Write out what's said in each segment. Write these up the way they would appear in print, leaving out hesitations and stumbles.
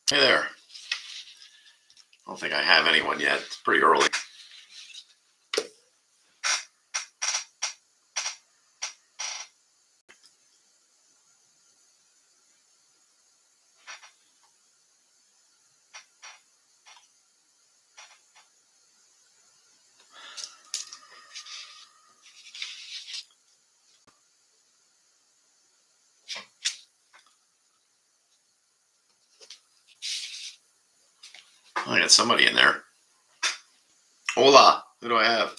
Hey there. I don't think I have anyone yet. It's pretty early. I got somebody in there. Hola. Who do I have?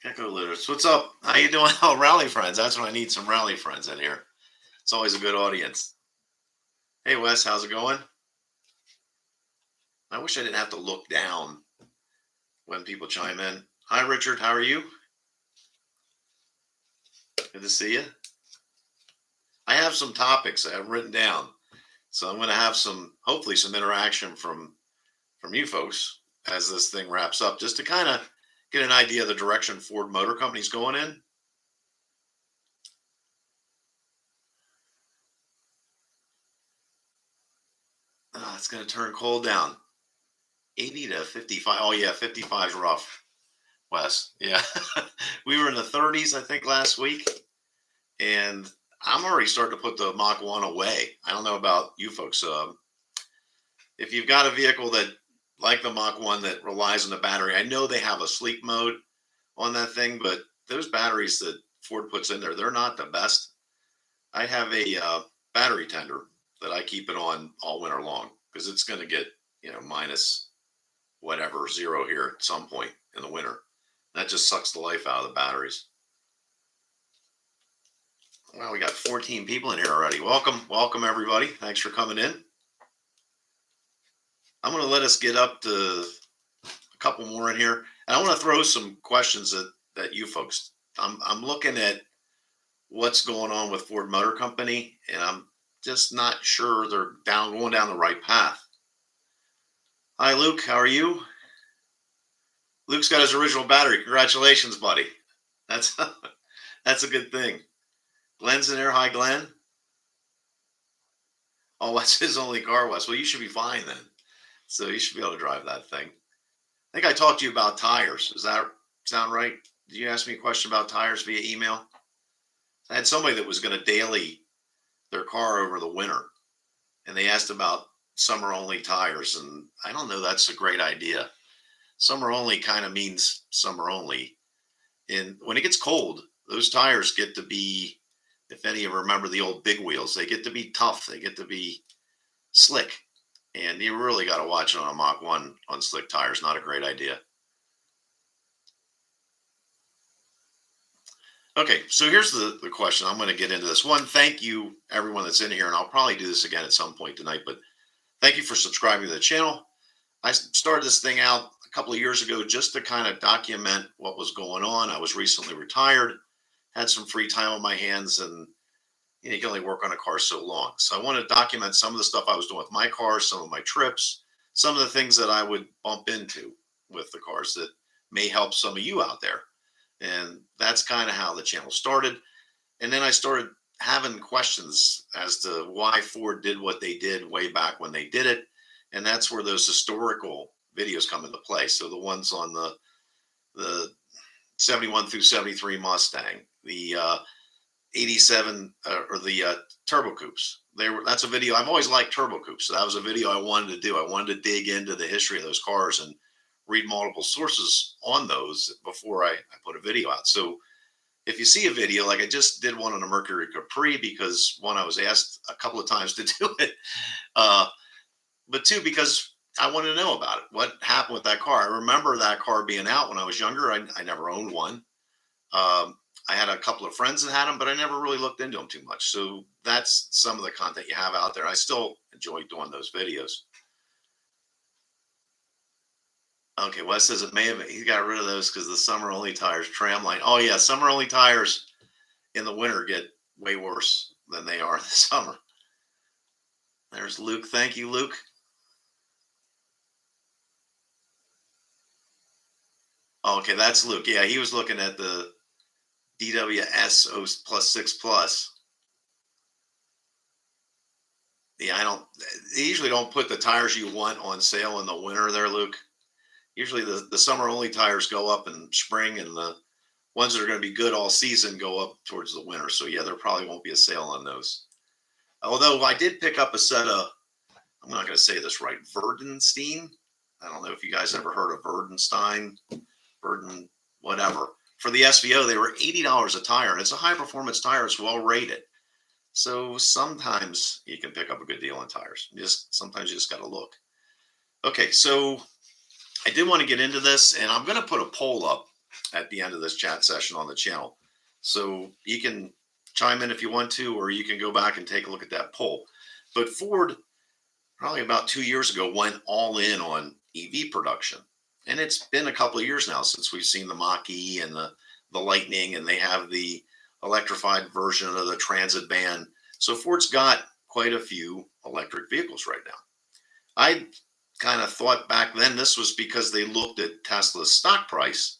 Echo Litters. What's up? How you doing? Oh, rally friends. That's when I need some rally friends in here. It's always a good audience. Hey, Wes. How's it going? I wish I didn't have to look down when people chime in. Hi, Richard. How are you? Good to see you. I have some topics I have written down. So I'm going to have hopefully some interaction from you folks as this thing wraps up, just to kind of get an idea of the direction Ford Motor Company's going in. It's going to turn cold down. 80 to 55. Oh, yeah, 55 is rough, Wes. Yeah. We were in the 30s, I think, last week. And I'm already starting to put the Mach 1 away. I don't know about you folks. If you've got a vehicle that, like the Mach 1, that relies on the battery, I know they have a sleep mode on that thing, but those batteries that Ford puts in there, they're not the best. I have a battery tender that I keep it on all winter long because it's going to get, minus whatever zero here at some point in the winter. That just sucks the life out of the batteries. Well, we got 14 people in here already. Welcome everybody. Thanks for coming in. I'm going to let us get up to a couple more in here, and I want to throw some questions that you folks. I'm looking at what's going on with Ford Motor Company, and I'm just not sure they're going down the right path. Hi, Luke. How are you? Luke's got his original battery. Congratulations, buddy. That's that's a good thing. Glenn's in there. Hi, Glenn. Oh, that's his only car, Wes. Well, you should be fine then. So you should be able to drive that thing. I think I talked to you about tires. Does that sound right? Did you ask me a question about tires via email? I had somebody that was going to daily their car over the winter, and they asked about summer only tires. And I don't know, that's a great idea. Summer only kind of means summer only. And when it gets cold, those tires get to be, if any of you remember the old big wheels, they get to be tough. They get to be slick. And you really got to watch it on a Mach 1 on slick tires. Not a great idea. Okay, so here's the question. I'm going to get into this. One, thank you, everyone that's in here. And I'll probably do this again at some point tonight. But thank you for subscribing to the channel. I started this thing out a couple of years ago just to kind of document what was going on. I was recently retired, had some free time on my hands, and you can only work on a car so long. So I want to document some of the stuff I was doing with my car, some of my trips, some of the things that I would bump into with the cars that may help some of you out there. And that's kind of how the channel started. And then I started having questions as to why Ford did what they did way back when they did it. And that's where those historical videos come into play. So the ones on the 71 through 73 Mustang, the 87 or the turbo coupes. That's a video. I've always liked turbo coupes. So that was a video I wanted to do. I wanted to dig into the history of those cars and read multiple sources on those before I put a video out. So if you see a video, like I just did one on a Mercury Capri because one, I was asked a couple of times to do it. But two, because I wanted to know about it. What happened with that car? I remember that car being out when I was younger. I never owned one. I had a couple of friends that had them, but I never really looked into them too much. So that's some of the content you have out there. I still enjoy doing those videos. Okay, Wes says it may have, he got rid of those because the summer only tires, tram line. Oh yeah, summer only tires in the winter get way worse than they are in the summer. There's Luke. Thank you, Luke. Okay, that's Luke. Yeah, he was looking at the DWS plus 6 plus. Yeah, I don't. They usually don't put the tires you want on sale in the winter there, Luke. Usually the summer only tires go up in spring, and the ones that are going to be good all season go up towards the winter. So yeah, there probably won't be a sale on those. Although I did pick up a set of, I'm not going to say this right, Verdenstein. I don't know if you guys ever heard of Verdenstein, Verden, whatever. For the SVO, they were $80 a tire, and it's a high performance tire. It's well rated. So sometimes you can pick up a good deal on tires. Just sometimes you just got to look. Okay, so I did want to get into this, and I'm going to put a poll up at the end of this chat session on the channel. So you can chime in if you want to, or you can go back and take a look at that poll. But Ford, probably about 2 years ago, went all in on EV production. And it's been a couple of years now since we've seen the Mach-E and the Lightning, and they have the electrified version of the Transit van. So Ford's got quite a few electric vehicles right now. I kind of thought back then this was because they looked at Tesla's stock price,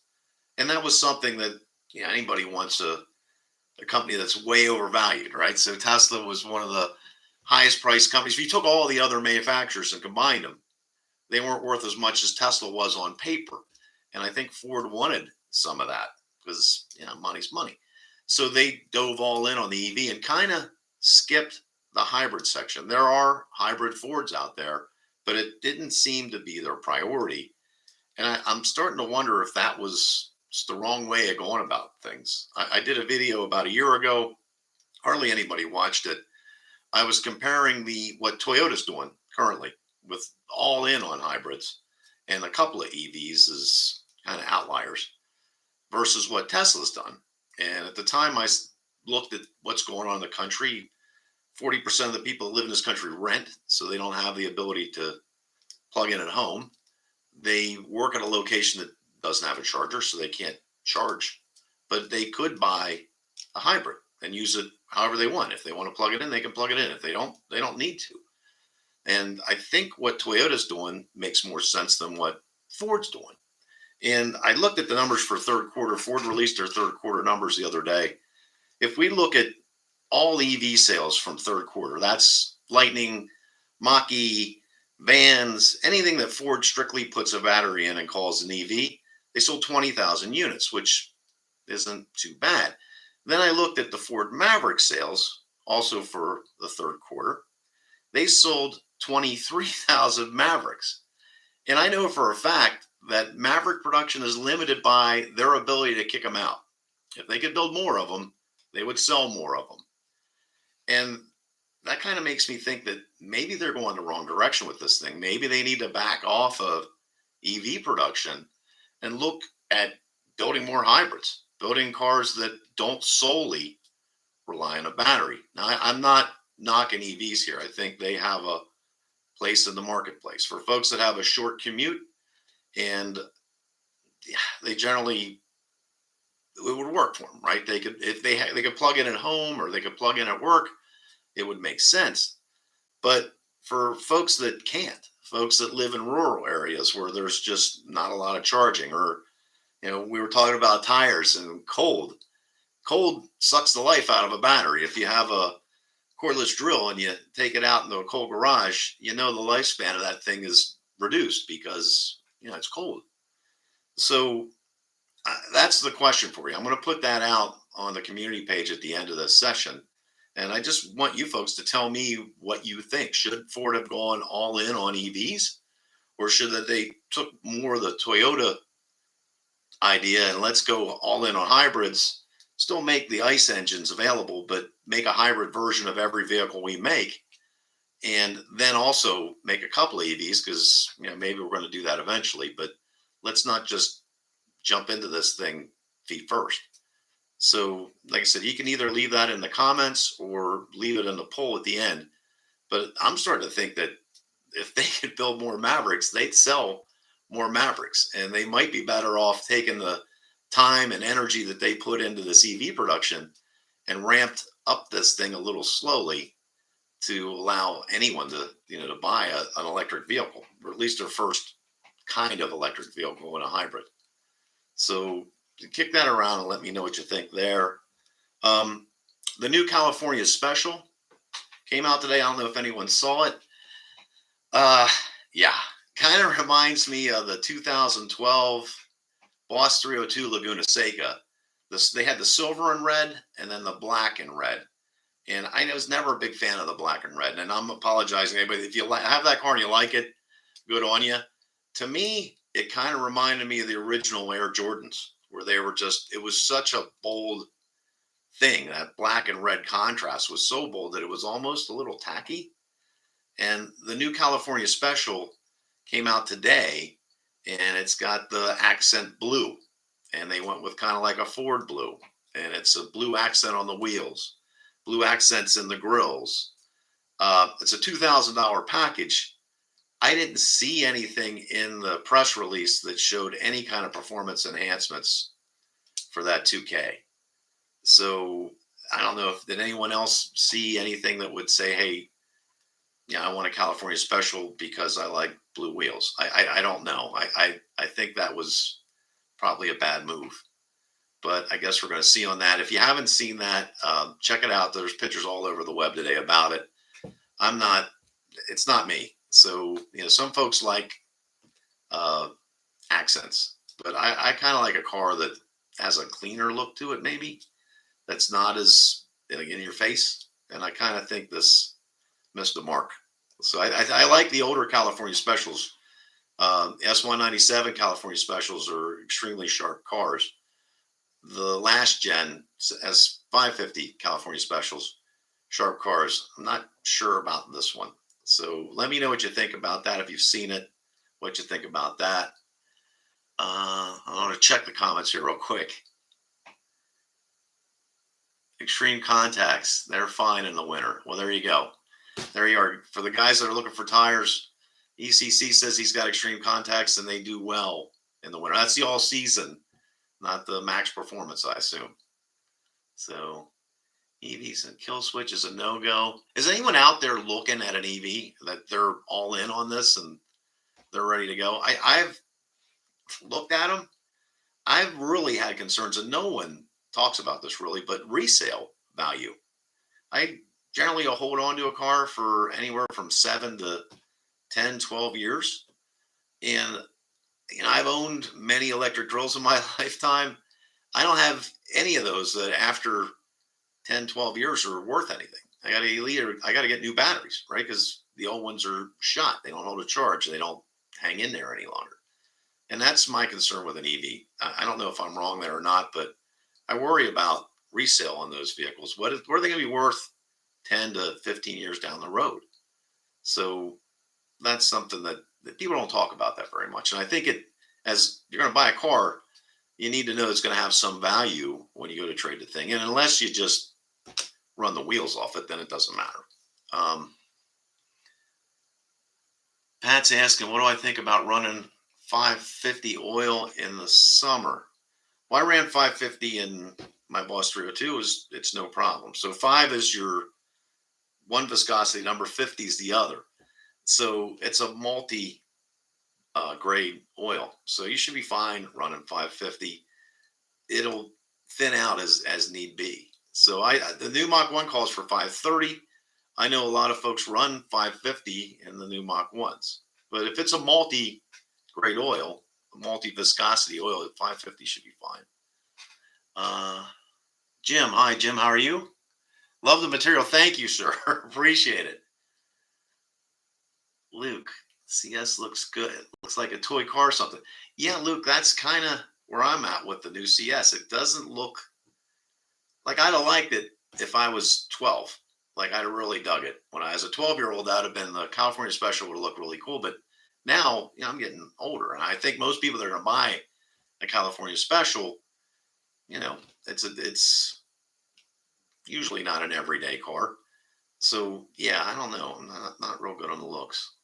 and that was something that anybody wants a company that's way overvalued, right? So Tesla was one of the highest priced companies. If you took all the other manufacturers and combined them, they weren't worth as much as Tesla was on paper. And I think Ford wanted some of that because money's money. So they dove all in on the EV and kind of skipped the hybrid section. There are hybrid Fords out there, but it didn't seem to be their priority. And I'm starting to wonder if that was just the wrong way of going about things. I did a video about a year ago. Hardly anybody watched it. I was comparing what Toyota's doing currently with all in on hybrids and a couple of EVs as kind of outliers versus what Tesla's done. And at the time I looked at what's going on in the country, 40% of the people that live in this country rent, so they don't have the ability to plug in at home. They work at a location that doesn't have a charger, so they can't charge, but they could buy a hybrid and use it however they want. If they want to plug it in, they can plug it in. If they don't need to. And I think what Toyota's doing makes more sense than what Ford's doing. And I looked at the numbers for third quarter. Ford released their third quarter numbers the other day. If we look at all EV sales from third quarter, that's Lightning, Mach-E, vans, anything that Ford strictly puts a battery in and calls an EV, they sold 20,000 units, which isn't too bad. Then I looked at the Ford Maverick sales, also for the third quarter. They sold 23,000 Mavericks. And I know for a fact that Maverick production is limited by their ability to kick them out. If they could build more of them, they would sell more of them. And that kind of makes me think that maybe they're going the wrong direction with this thing. Maybe they need to back off of EV production and look at building more hybrids, building cars that don't solely rely on a battery. Now, I'm not knocking EVs here. I think they have a place in the marketplace for folks that have a short commute, and they generally, it would work for them, right? They could, if they could plug in at home or they could plug in at work, it would make sense. But for folks that can't, folks that live in rural areas where there's just not a lot of charging, or we were talking about tires and cold sucks the life out of a battery. If you have a cordless drill and you take it out into a cold garage, the lifespan of that thing is reduced because it's cold. So that's the question for you. I'm going to put that out on the community page at the end of this session. And I just want you folks to tell me what you think. Should Ford have gone all in on EVs, or should they took more of the Toyota idea and let's go all in on hybrids, still make the ICE engines available, but make a hybrid version of every vehicle we make, and then also make a couple of EVs because maybe we're going to do that eventually, but let's not just jump into this thing feet first. So, like I said, you can either leave that in the comments or leave it in the poll at the end. But I'm starting to think that if they could build more Mavericks, they'd sell more Mavericks. And they might be better off taking the time and energy that they put into this EV production and ramped up this thing a little slowly to allow anyone to, to buy an electric vehicle, or at least their first kind of electric vehicle in a hybrid. So kick that around and let me know what you think there. Um, the new California Special came out today. I don't know if anyone saw it. Uh, yeah, kind of reminds me of the 2012 Boss 302 Laguna Seca. They had the silver and red, and then the black and red. And I was never a big fan of the black and red. And I'm apologizing, anybody. If you have that car and you like it, good on you. To me, it kind of reminded me of the original Air Jordans, where they were just, it was such a bold thing. That black and red contrast was so bold that it was almost a little tacky. And the new California Special came out today, and it's got the accent blue. And they went with kind of like a Ford blue. And it's a blue accent on the wheels, blue accents in the grills. It's a $2,000 package. I didn't see anything in the press release that showed any kind of performance enhancements for that 2K. So I don't know if did anyone else see anything that would say, hey, yeah, I want a California Special because I like blue wheels. I don't know. I think that was probably a bad move. But I guess we're going to see on that. If you haven't seen that, check it out. There's pictures all over the web today about it. I'm not. It's not me. So some folks like accents, but I kind of like a car that has a cleaner look to it. Maybe that's not as in your face. And I kind of think this missed the mark. So I like the older California Specials. S197 California Specials are extremely sharp cars. The last gen S550 California Specials, sharp cars. I'm not sure about this one. So let me know what you think about that. If you've seen it, what you think about that. I want to check the comments here real quick. Extreme contacts, they're fine in the winter. Well, there you go. There you are. For the guys that are looking for tires, ECC says he's got extreme contacts and they do well in the winter. That's the all season, not the max performance, I assume. So EVs and kill switch is a no-go. Is anyone out there looking at an EV that they're all in on this and they're ready to go? I've looked at them. I've really had concerns, and no one talks about this really, but resale value. I generally will hold on to a car for anywhere from 7 to 10, 12 years. And I've owned many electric drills in my lifetime. I don't have any of those that after 10, 12 years are worth anything. I got to get new batteries, right? Because the old ones are shot. They don't hold a charge. They don't hang in there any longer. And that's my concern with an EV. I don't know if I'm wrong there or not, but I worry about resale on those vehicles. What are they going to be worth 10 to 15 years down the road? So that's something that people don't talk about that very much. And I think as you're going to buy a car, you need to know it's going to have some value when you go to trade the thing. And unless you just run the wheels off it, then it doesn't matter. Pat's asking, what do I think about running 550 oil in the summer? Well, I ran 550 in my Boss 302. It's no problem. So 5 is your one viscosity number, 50 is the other. So it's a multi grade oil. So you should be fine running 550. It'll thin out as need be. So the new Mach 1 calls for 530. I know a lot of folks run 550 in the new Mach 1s. But if it's a multi-grade oil, a multi-viscosity oil, 550 should be fine. Jim, hi, Jim. How are you? Love the material. Thank you, sir. Appreciate it. Luke, CS looks good. It looks like a toy car or something. Yeah, Luke, that's kind of where I'm at with the new CS. It doesn't look like I'd have liked it if I was 12. Like I'd have really dug it. When I was a 12-year-old, that'd have been the California Special would have looked really cool. But now, I'm getting older, and I think most people that are going to buy a California Special, it's usually not an everyday car. So yeah, I don't know. I'm not real good on the looks.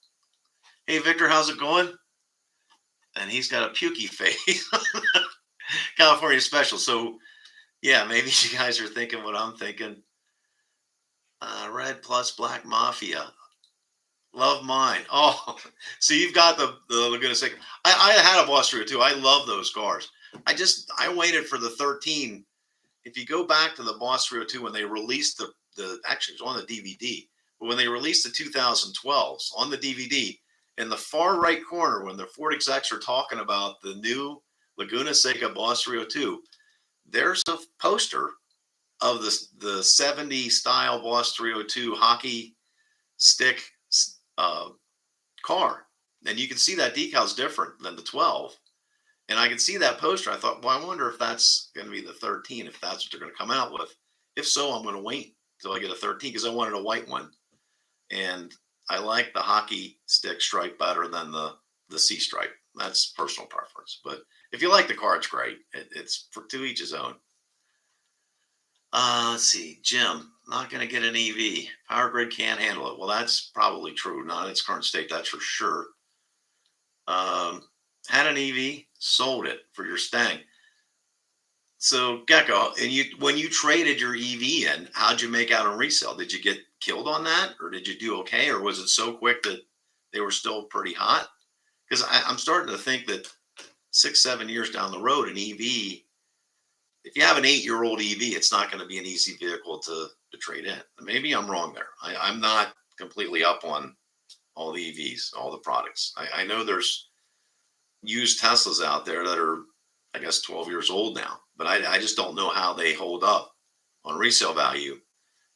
Hey Victor, how's it going? And he's got a pukey face. California Special. So yeah, maybe you guys are thinking what I'm thinking. Red plus Black Mafia. Love mine. Oh, so you've got the Laguna Seca. I had a Boss 302. I love those cars. I waited for the 13. If you go back to the Boss 302 when they released the actually it was on the DVD, but when they released the 2012s on the DVD, in the far right corner when the Ford execs are talking about the new Laguna Seca Boss 302, there's a poster of the 70 style Boss 302 hockey stick uh, car. And you can see that decal's different than the 12. And I can see that poster. I thought, well, I wonder if that's going to be the 13, if that's what they're going to come out with. If so, I'm going to wait until I get a 13 because I wanted a white one. And I like the hockey stick stripe better than the C stripe. That's personal preference. But if you like the car, it's great. It's for to each his own. Let's see. Jim, not going to get an EV. Power grid can't handle it. Well, that's probably true. Not in its current state, that's for sure. Had an EV, sold it for your Stang. So Gecko, and when you traded your EV in, how'd you make out on resale? Did you get killed on that, or did you do okay, or was it so quick that they were still pretty hot? Because I'm starting to think that 6-7 years down the road, an EV, if you have an 8-year-old EV, it's not going to be an easy vehicle to trade in. Maybe I'm wrong there. I'm not completely up on all the EVs, all the products. I know there's used Teslas out there that are, I guess, 12 years old now, but I just don't know how they hold up on resale value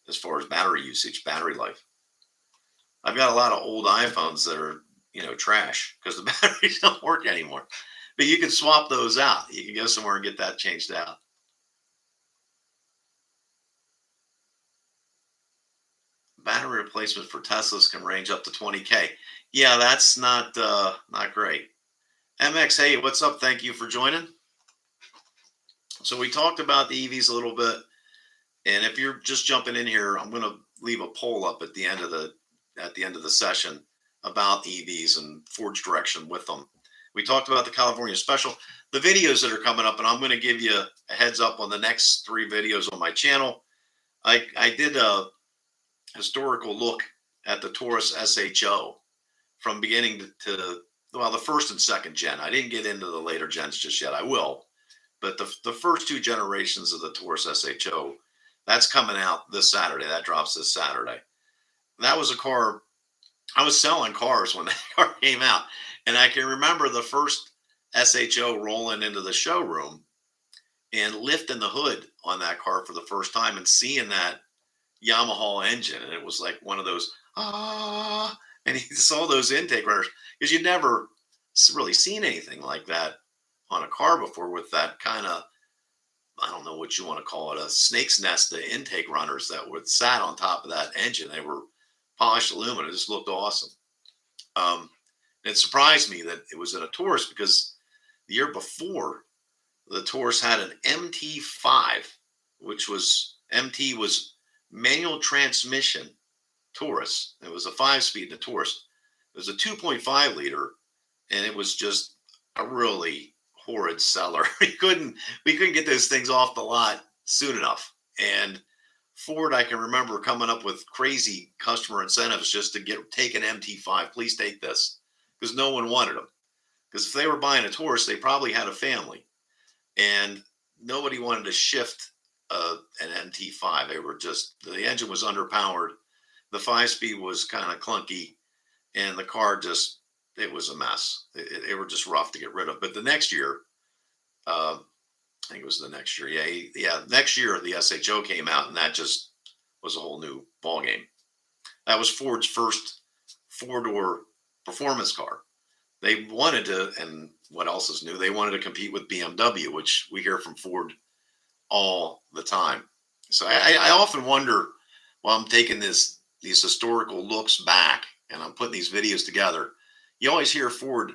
as far as battery usage, battery life. I've got a lot of old iPhones that are, trash because the batteries don't work anymore. But you can swap those out. You can go somewhere and get that changed out. Battery replacement for Teslas can range up to 20K. Yeah, that's not great. MX, hey, what's up? Thank you for joining. So we talked about the EVs a little bit, and if you're just jumping in here, I'm going to leave a poll up at the end of the session about EVs and Ford's direction with them. We talked about the California special, the videos that are coming up, and I'm going to give you a heads up on the next 3 videos on my channel. I did a historical look at the Taurus SHO from beginning to the first and second gen. I didn't get into the later gens just yet. I will. But the first 2 generations of the Taurus SHO, that's coming out this Saturday. That drops this Saturday. That was a car. I was selling cars when that car came out. And I can remember the first SHO rolling into the showroom and lifting the hood on that car for the first time and seeing that Yamaha engine. And it was like one of those, and you saw those intake runners because you'd never really seen anything like that on a car before with that kind of, I don't know what you want to call it, a snake's nest of intake runners that would sat on top of that engine. They were polished aluminum. It just looked awesome. It surprised me that it was in a Taurus because the year before the Taurus had an MT5, which was manual transmission Taurus. It was a 5-speed in a Taurus. It was a 2.5 liter, and it was just a really horrid seller. we couldn't get those things off the lot soon enough. And Ford, I can remember coming up with crazy customer incentives just to take an MT5. Please take this, because no one wanted them. Because if they were buying a Taurus, they probably had a family, and nobody wanted to shift an MT5. The engine was underpowered, the 5-speed was kind of clunky, and the car it was a mess. They were just rough to get rid of. But the next year, I think it was the next year. Yeah. Next year, the SHO came out, and that just was a whole new ballgame. That was Ford's first 4-door performance car. They wanted to, and what else is new? They wanted to compete with BMW, which we hear from Ford all the time. So I often wonder, while I'm taking these historical looks back and I'm putting these videos together, you always hear Ford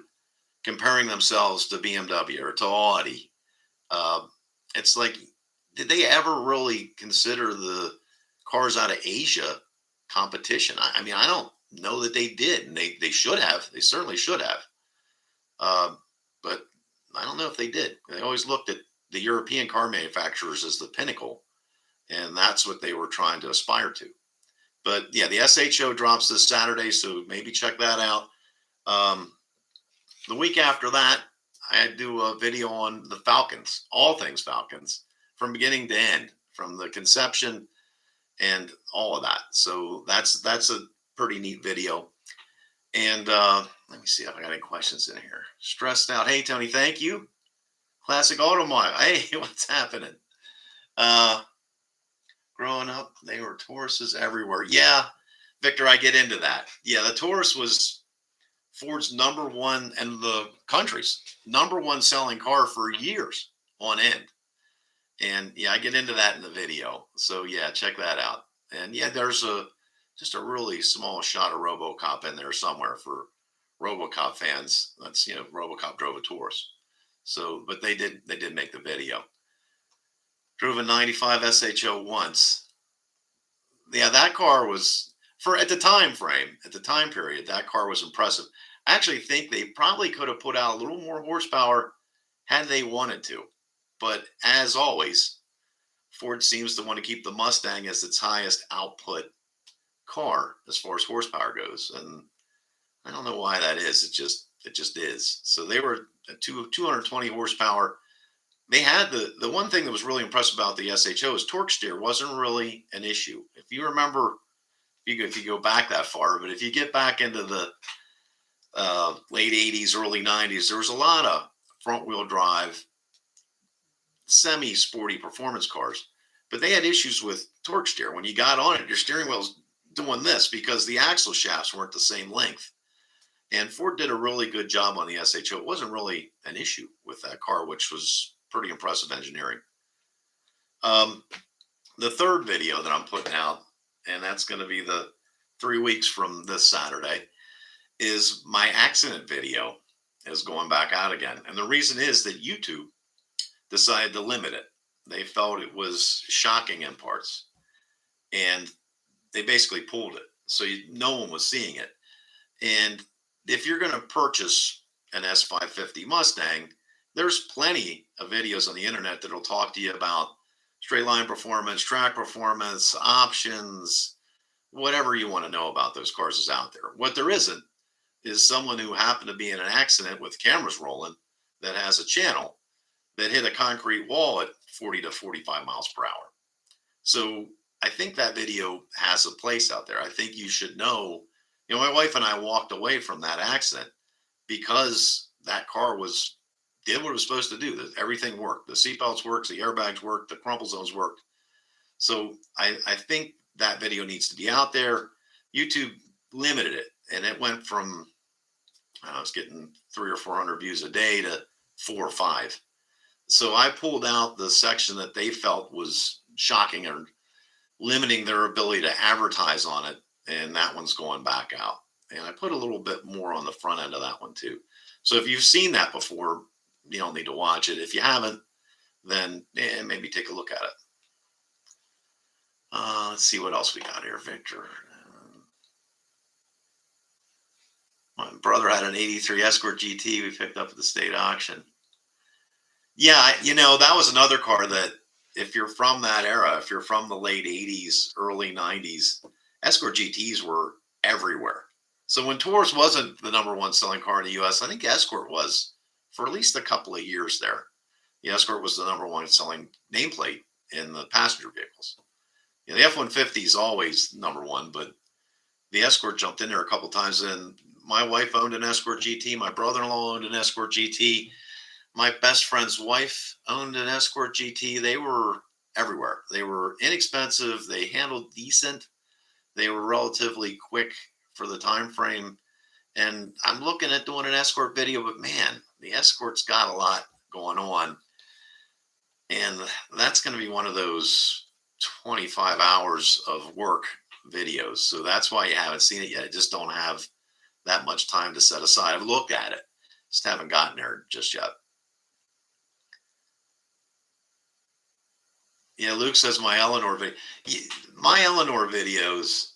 comparing themselves to BMW or to Audi. It's like, did they ever really consider the cars out of Asia competition? I mean, I don't know that they did, and they should have. They certainly should have. But I don't know if they did. They always looked at the European car manufacturers as the pinnacle, and that's what they were trying to aspire to. But yeah, the SHO drops this Saturday, so maybe check that out. The week after that, I do a video on the Falcons, all things Falcons, from beginning to end, from the conception and all of that. So that's a pretty neat video. And let me see if I got any questions in here. Stressed out. Hey Tony, thank you. Classic Automobile. Hey, what's happening? Uh, growing up, they were Tauruses everywhere. Yeah, Victor, I get into that. Yeah, the Taurus was Ford's number one and the country's number one selling car for years on end. And yeah, I get into that in the video. So yeah, check that out. And yeah, there's a just a really small shot of RoboCop in there somewhere for RoboCop fans. That's RoboCop drove a Taurus. So, but they did make the video. Drove a '95 SHO once. Yeah, that car was for at the time frame, at the time period, that car was impressive. I actually think they probably could have put out a little more horsepower had they wanted to. But as always, Ford seems to want to keep the Mustang as its highest output car as far as horsepower goes. And I don't know why that is. It just is. So they were at 220 horsepower. They had the one thing that was really impressive about the SHO is torque steer wasn't really an issue. If you remember, if you go back that far, but if you get back into the late 80s, early 90s, there was a lot of front wheel drive, semi sporty performance cars, but they had issues with torque steer. When you got on it, your steering wheel's doing this because the axle shafts weren't the same length. And Ford did a really good job on the SHO. It wasn't really an issue with that car, which was pretty impressive engineering. Um, the third video that I'm putting out, and that's going to be the 3 weeks from this Saturday, is my accident video is going back out again. And the reason is that YouTube decided to limit it. They felt it was shocking in parts, and they basically pulled it. So no one was seeing it. And if you're going to purchase an S550 Mustang, there's plenty of videos on the internet that'll talk to you about straight line performance, track performance, options, whatever you want to know about those cars is out there. What there isn't is someone who happened to be in an accident with cameras rolling that has a channel that hit a concrete wall at 40 to 45 miles per hour. So I think that video has a place out there. I think you should know. My wife and I walked away from that accident because that car did what it was supposed to do. That everything worked. The seatbelts worked, the airbags worked, the crumple zones worked. So I think that video needs to be out there. YouTube limited it, and it went from I was getting 300 or 400 views a day to 4 or 5. So I pulled out the section that they felt was shocking or limiting their ability to advertise on it, and that one's going back out. And I put a little bit more on the front end of that one too. So if you've seen that before, you don't need to watch it. If you haven't, then maybe take a look at it. Let's see what else we got here, Victor. My brother had an '83 Escort GT we picked up at the state auction. Yeah, that was another car that if you're from that era, if you're from the late '80s, early '90s, Escort GTs were everywhere. So when Taurus wasn't the number one selling car in the U.S., I think Escort was for at least a couple of years there. The Escort was the number one selling nameplate in the passenger vehicles. The F-150 is always number one, but the Escort jumped in there a couple of times. And my wife owned an Escort GT. My brother-in-law owned an Escort GT. My best friend's wife owned an Escort GT. They were everywhere. They were inexpensive. They handled decent. They were relatively quick for the time frame. And I'm looking at doing an Escort video, but man, the Escort's got a lot going on. And that's going to be one of those 25 hours of work videos. So that's why you haven't seen it yet. I just don't have that much time to set aside. I've looked at it, just haven't gotten there just yet. Yeah, Luke says my Eleanor videos.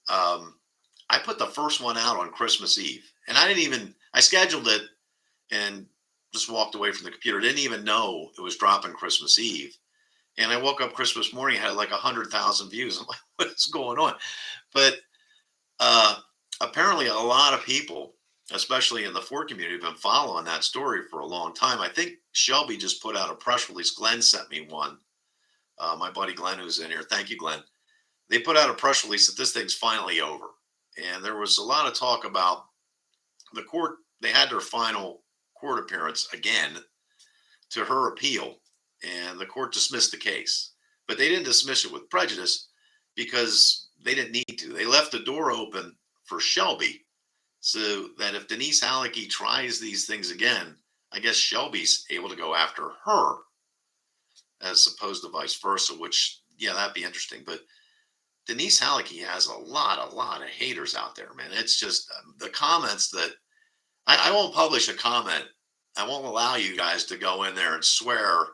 I put the first one out on Christmas Eve, and I scheduled it and just walked away from the computer. Didn't even know it was dropping Christmas Eve. And I woke up Christmas morning, had like 100,000 views. I'm like, what is going on? But apparently a lot of people especially in the Ford community, have been following that story for a long time. I think Shelby just put out a press release. Glenn sent me one. My buddy Glenn, who's in here. Thank you, Glenn. They put out a press release that this thing's finally over. And there was a lot of talk about the court. They had their final court appearance again to her appeal, and the court dismissed the case. But they didn't dismiss it with prejudice because they didn't need to. They left the door open for Shelby so that if Denise Hallecky tries these things again, I guess Shelby's able to go after her as opposed to vice versa, which, yeah, that'd be interesting. But Denise Hallecky has a lot of haters out there, man. It's just the comments that I won't publish a comment. I won't allow you guys to go in there and swear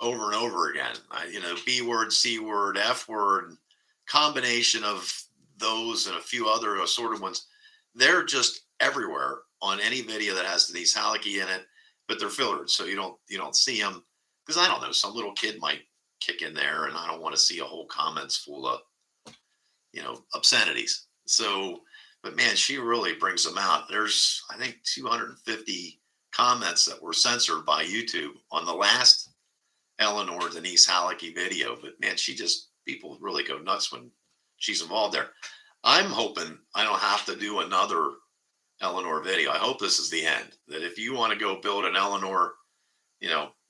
over and over again. B word, C word, F word, combination of those and a few other assorted ones. They're just everywhere on any video that has Denise Hallecky in it, but they're filtered, so you don't see them. Because I don't know, some little kid might kick in there, and I don't want to see a whole comments full of obscenities. So, but man, she really brings them out. There's, I think, 250 comments that were censored by YouTube on the last Eleanor Denise Hallecky video. But man, people really go nuts when she's involved there. I'm hoping I don't have to do another Eleanor video. I hope this is the end. That if you want to go build an Eleanor,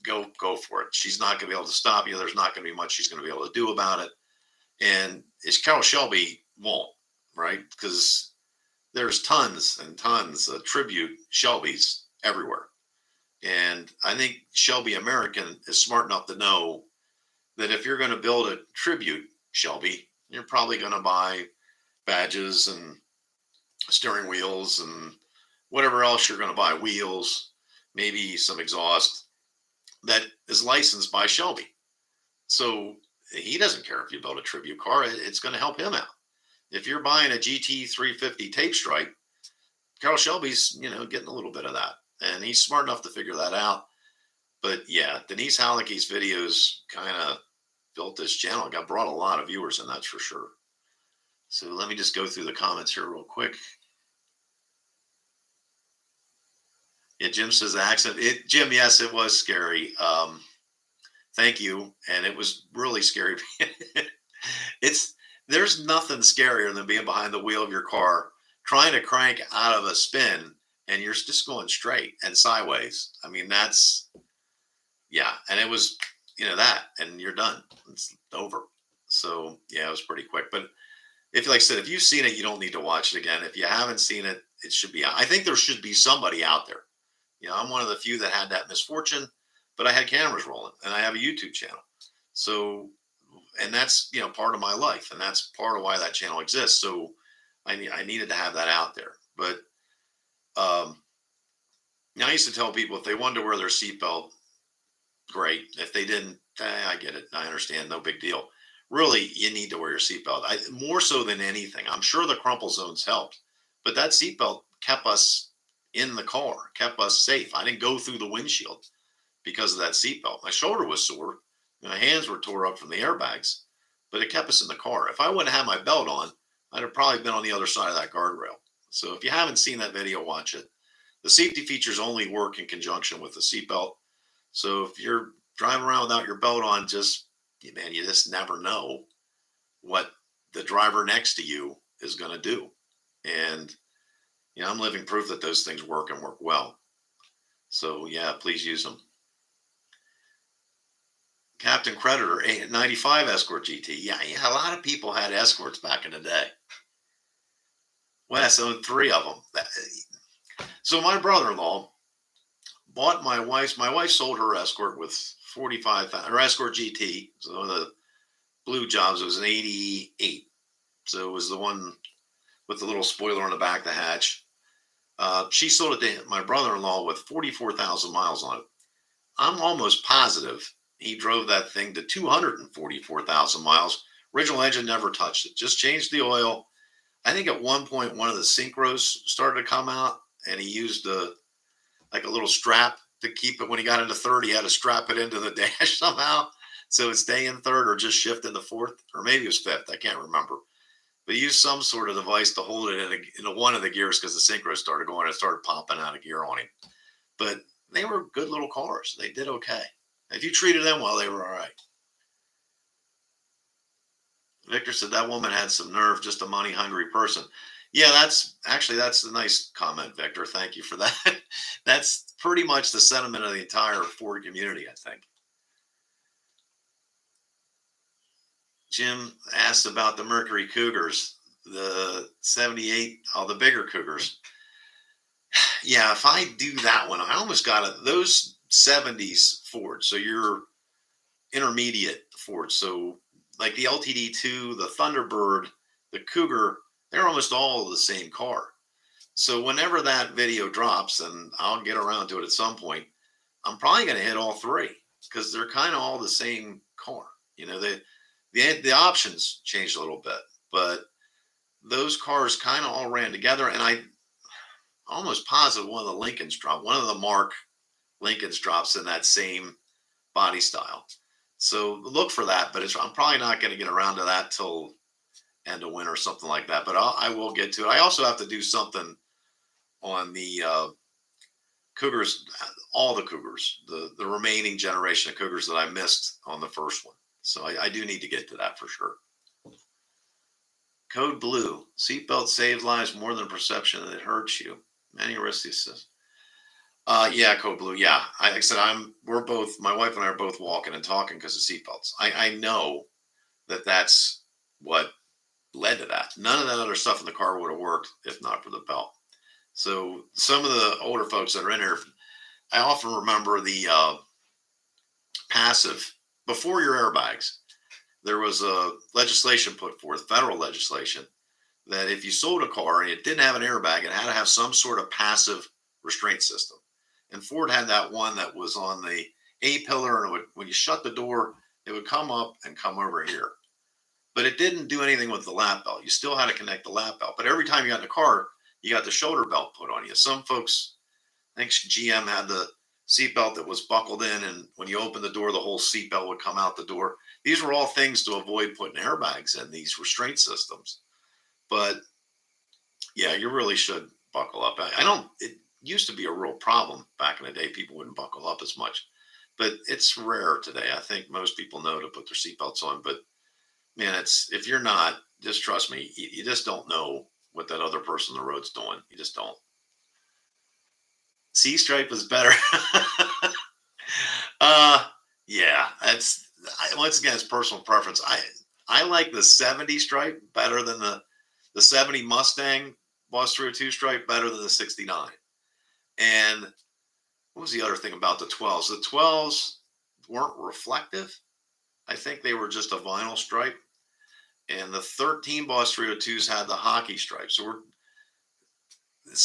go for it. She's not going to be able to stop you. There's not going to be much she's going to be able to do about it. And it's Carol Shelby won't, right? Because there's tons and tons of tribute Shelbys everywhere. And I think Shelby American is smart enough to know that if you're going to build a tribute Shelby, you're probably going to buy badges and steering wheels and whatever else you're going to buy, wheels, maybe some exhaust that is licensed by Shelby. So he doesn't care if you build a tribute car. It's going to help him out. If you're buying a GT 350 tape stripe, Carl Shelby's, getting a little bit of that. And he's smart enough to figure that out. But yeah, Denise Hallecky's videos kind of built this channel. Got brought a lot of viewers, and that's for sure. So let me just go through the comments here real quick. Yeah, Jim says the accent. Jim, yes, it was scary. Thank you. And it was really scary. There's nothing scarier than being behind the wheel of your car, trying to crank out of a spin, and you're just going straight and sideways. I mean, yeah. And it was, that, and you're done. It's over. So yeah, it was pretty quick. But like I said, if you've seen it, you don't need to watch it again. If you haven't seen it, it should be out. I think there should be somebody out there. I'm one of the few that had that misfortune, but I had cameras rolling and I have a YouTube channel. So, and that's, part of my life, and that's part of why that channel exists. So I needed to have that out there. But I used to tell people if they wanted to wear their seatbelt, great. If they didn't, I get it. I understand. No big deal. Really, you need to wear your seatbelt. More so than anything. I'm sure the crumple zones helped, but that seatbelt kept us in the car, kept us safe. I didn't go through the windshield because of that seatbelt. My shoulder was sore. My hands were tore up from the airbags, but it kept us in the car. If I wouldn't have had my belt on, I'd have probably been on the other side of that guardrail. So if you haven't seen that video, watch it. The safety features only work in conjunction with the seatbelt. So if you're driving around without your belt on, you just never know what the driver next to you is going to do. And, I'm living proof that those things work and work well. So yeah, please use them. Captain Creditor, 95 Escort GT. Yeah, a lot of people had Escorts back in the day. Wes owned 3 of them. So my brother-in-law bought my wife sold her Escort with 45,000, her Escort GT. So one of the blue jobs, it was an 88. So it was the one with the little spoiler on the back of the hatch. She sold it to my brother-in-law with 44,000 miles on it. I'm almost positive he drove that thing to 244,000 miles. Original engine, never touched it. Just changed the oil. I think at one point, one of the synchros started to come out, and he used a little strap to keep it. When he got into third, he had to strap it into the dash somehow. So it'd stay in third or just shift into fourth, or maybe it was fifth. I can't remember. but use some sort of device to hold it in one of the gears because the synchro started going and it started popping out of gear on him. But they were good little cars. They did okay. If you treated them well, they were all right. Victor said that woman had some nerve, just a money hungry person. Yeah, that's a nice comment, Victor. Thank you for that. That's pretty much the sentiment of the entire Ford community, I think. Jim asked about the Mercury Cougars, the 78, the bigger Cougars. Yeah, if I do that one, I almost got it. Those 70s Ford. So your intermediate Ford. So like the LTD2, the Thunderbird, the Cougar, they're almost all the same car. So whenever that video drops, and I'll get around to it at some point, I'm probably going to hit all three because they're kind of all the same car. You know, the options changed a little bit, but those cars kind of all ran together. And I almost positive one of the Lincolns drop, one of the Mark Lincolns drops in that same body style. So look for that, but I'm probably not going to get around to that till end of winter or something like that. But I will get to it. I also have to do something on the Cougars, all the Cougars, the remaining generation of Cougars that I missed on the first one. So I do need to get to that for sure. Code Blue, seatbelt saves lives more than perception that it hurts you. Many risky says. Yeah, Code Blue. Yeah, like I said, we're both, my wife and I are both walking and talking because of seatbelts. I know that's what led to that. None of that other stuff in the car would have worked if not for the belt. So some of the older folks that are in here, I often remember the passive before your airbags. There was a legislation put forth, federal legislation, that if you sold a car and it didn't have an airbag, it had to have some sort of passive restraint system. And Ford had that one that was on the A pillar, and when you shut the door, it would come up and come over here. But it didn't do anything with the lap belt. You still had to connect the lap belt. But every time you got in the car, you got the shoulder belt put on you. Some folks, I think GM had the seat belt that was buckled in, and when you open the door, the whole seat belt would come out the door. These were all things to avoid putting airbags in these restraint systems. But yeah, you really should buckle up. It used to be a real problem back in the day. People wouldn't buckle up as much, but it's rare today. I think most people know to put their seatbelts on, but man, if you're not, just trust me, you just don't know what that other person on the road's doing. You just don't. C stripe is better. uh, yeah, once again, it's personal preference. I like the 70 stripe better than the 70 Mustang Boss 302 stripe better than the 69. And what was the other thing about the 12s? The 12s weren't reflective. I think they were just a vinyl stripe. And the 13 Boss 302s had the hockey stripe. So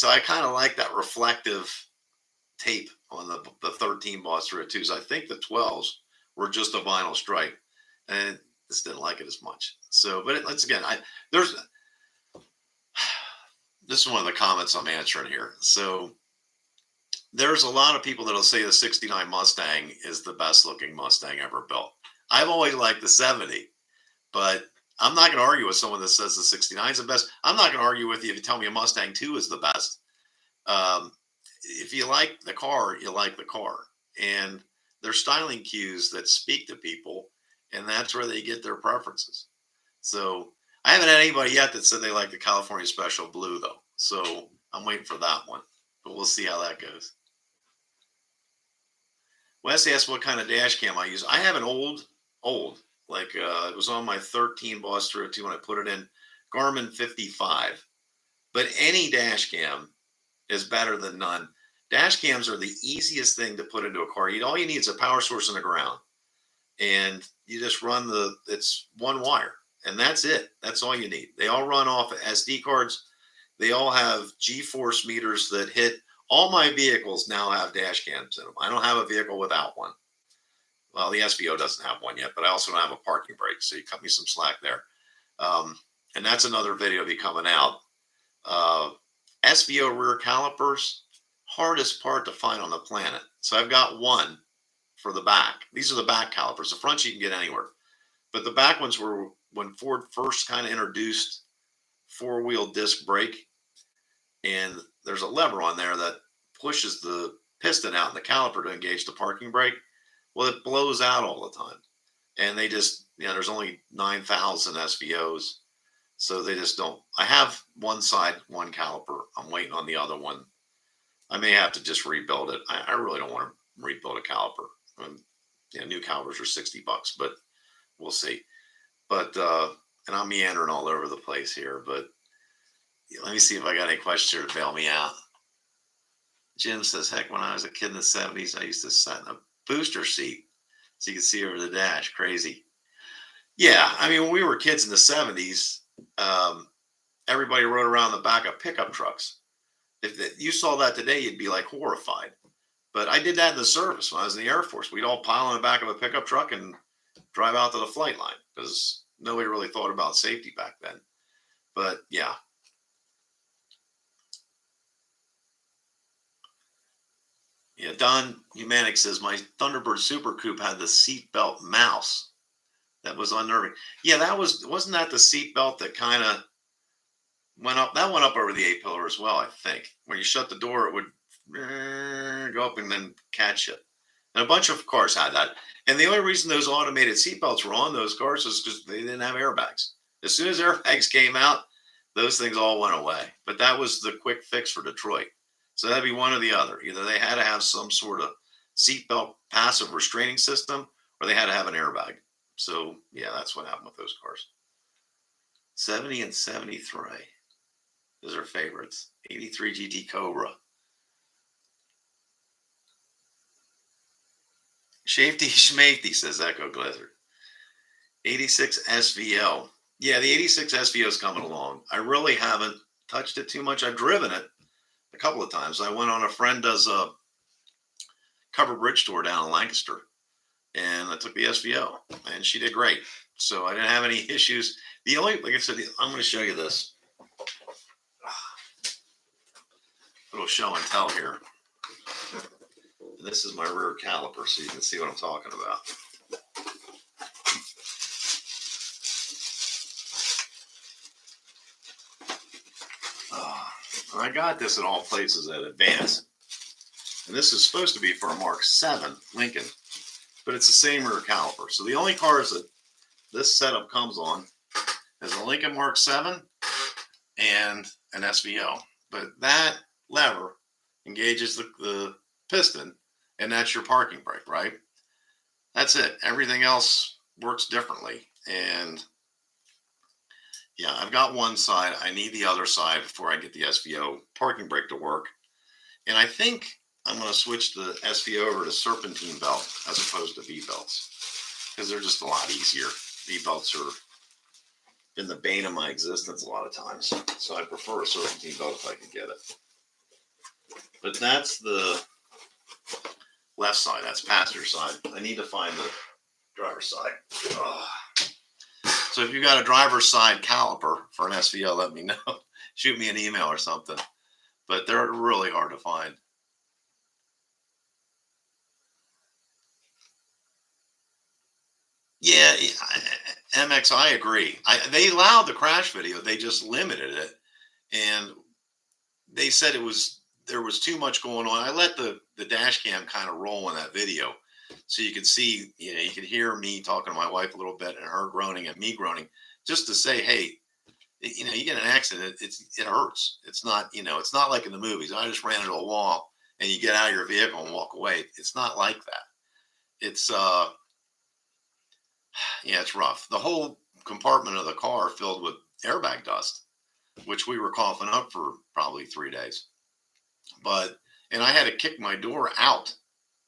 I kind of like that reflective tape on the 13 Boss 302s. I think the 12s were just a vinyl stripe, and I just didn't like it as much. So, but once again, this is one of the comments I'm answering here. So there's a lot of people that'll say the 69 Mustang is the best looking Mustang ever built. I've always liked the 70, but I'm not going to argue with someone that says the 69 is the best. I'm not going to argue with you if you tell me a Mustang 2 is the best. If you like the car, you like the car. And there's styling cues that speak to people, and that's where they get their preferences. So I haven't had anybody yet that said they like the California Special Blue, though. So I'm waiting for that one, but we'll see how that goes. Wes asked what kind of dash cam I use. I have an old, like it was on my 13 Boss 302 when I put it in, Garmin 55. But any dash cam is better than none. Dash cams are the easiest thing to put into a car. All you need is a power source in the ground, and you just run it's one wire, and that's it. That's all you need. They all run off of SD cards. They all have G-force meters that hit. All my vehicles now have dash cams in them. I don't have a vehicle without one. Well, the SVO doesn't have one yet, but I also don't have a parking brake, so you cut me some slack there. And that's another video be coming out. SVO rear calipers, hardest part to find on the planet. So I've got one for the back. These are the back calipers. The front you can get anywhere. But the back ones were when Ford first kind of introduced four-wheel disc brake, and there's a lever on there that pushes the piston out in the caliper to engage the parking brake. Well, it blows out all the time, and they just, there's only 9,000 SVOs, so they just don't. I have one side, one caliper. I'm waiting on the other one. I may have to just rebuild it. I really don't want to rebuild a caliper. New calipers are $60, but we'll see. But and I'm meandering all over the place here, but let me see if I got any questions here to bail me out. Jim says, heck, when I was a kid in the 70s, I used to sit in a booster seat so you could see over the dash. Crazy. Yeah, I mean, when we were kids in the 70s, everybody rode around the back of pickup trucks. If you saw that today, you'd be like horrified. But I did that in the service when I was in the Air Force. We'd all pile in the back of a pickup truck and drive out to the flight line because nobody really thought about safety back then. But yeah. Yeah, Don Humanic says, my Thunderbird Super Coupe had the seatbelt mouse. That was unnerving. Yeah, wasn't that the seatbelt that kind of went up? That went up over the A-pillar as well, I think. When you shut the door, it would go up and then catch it. And a bunch of cars had that. And the only reason those automated seatbelts were on those cars is because they didn't have airbags. As soon as airbags came out, those things all went away. But that was the quick fix for Detroit. So that'd be one or the other. Either they had to have some sort of seatbelt passive restraining system, or they had to have an airbag. So yeah, that's what happened with those cars. 70 and 73. Those are favorites. 83 GT Cobra. Shafety Schmafety, says Echo Glazer. 86 SVO. Yeah, the 86 SVO is coming along. I really haven't touched it too much. I've driven it a couple of times. I went on, a friend does a covered bridge tour down in Lancaster, and I took the SVO, and she did great. So I didn't have any issues. The only, like I said, I'm going to show you this. A little show and tell here. And this is my rear caliper, so you can see what I'm talking about. I got this at all places at Advance. And this is supposed to be for a Mark 7 Lincoln, but it's the same rear caliper. So the only cars that this setup comes on is a Lincoln Mark 7 and an SVO. But that lever engages the piston, and that's your parking brake, right? That's it. Everything else works differently. And yeah, I've got one side. I need the other side before I get the SVO parking brake to work. And I think I'm going to switch the SVO over to serpentine belt as opposed to V belts, because they're just a lot easier. V belts are been the bane of my existence a lot of times. So I prefer a serpentine belt if I can get it. But that's the left side. That's passenger side. I need to find the driver's side. So if you got a driver's side caliper for an SVO, let me know. Shoot me an email or something. But they're really hard to find. Yeah, MX, I agree. They allowed the crash video. They just limited it. And they said there was too much going on. I let the dash cam kind of roll in that video, so you could see, you could hear me talking to my wife a little bit and her groaning and me groaning, just to say, hey, you get an accident, it hurts. It's not, it's not like in the movies. I just ran into a wall and you get out of your vehicle and walk away. It's not like that. It's yeah, it's rough. The whole compartment of the car filled with airbag dust, which we were coughing up for probably 3 days. And I had to kick my door out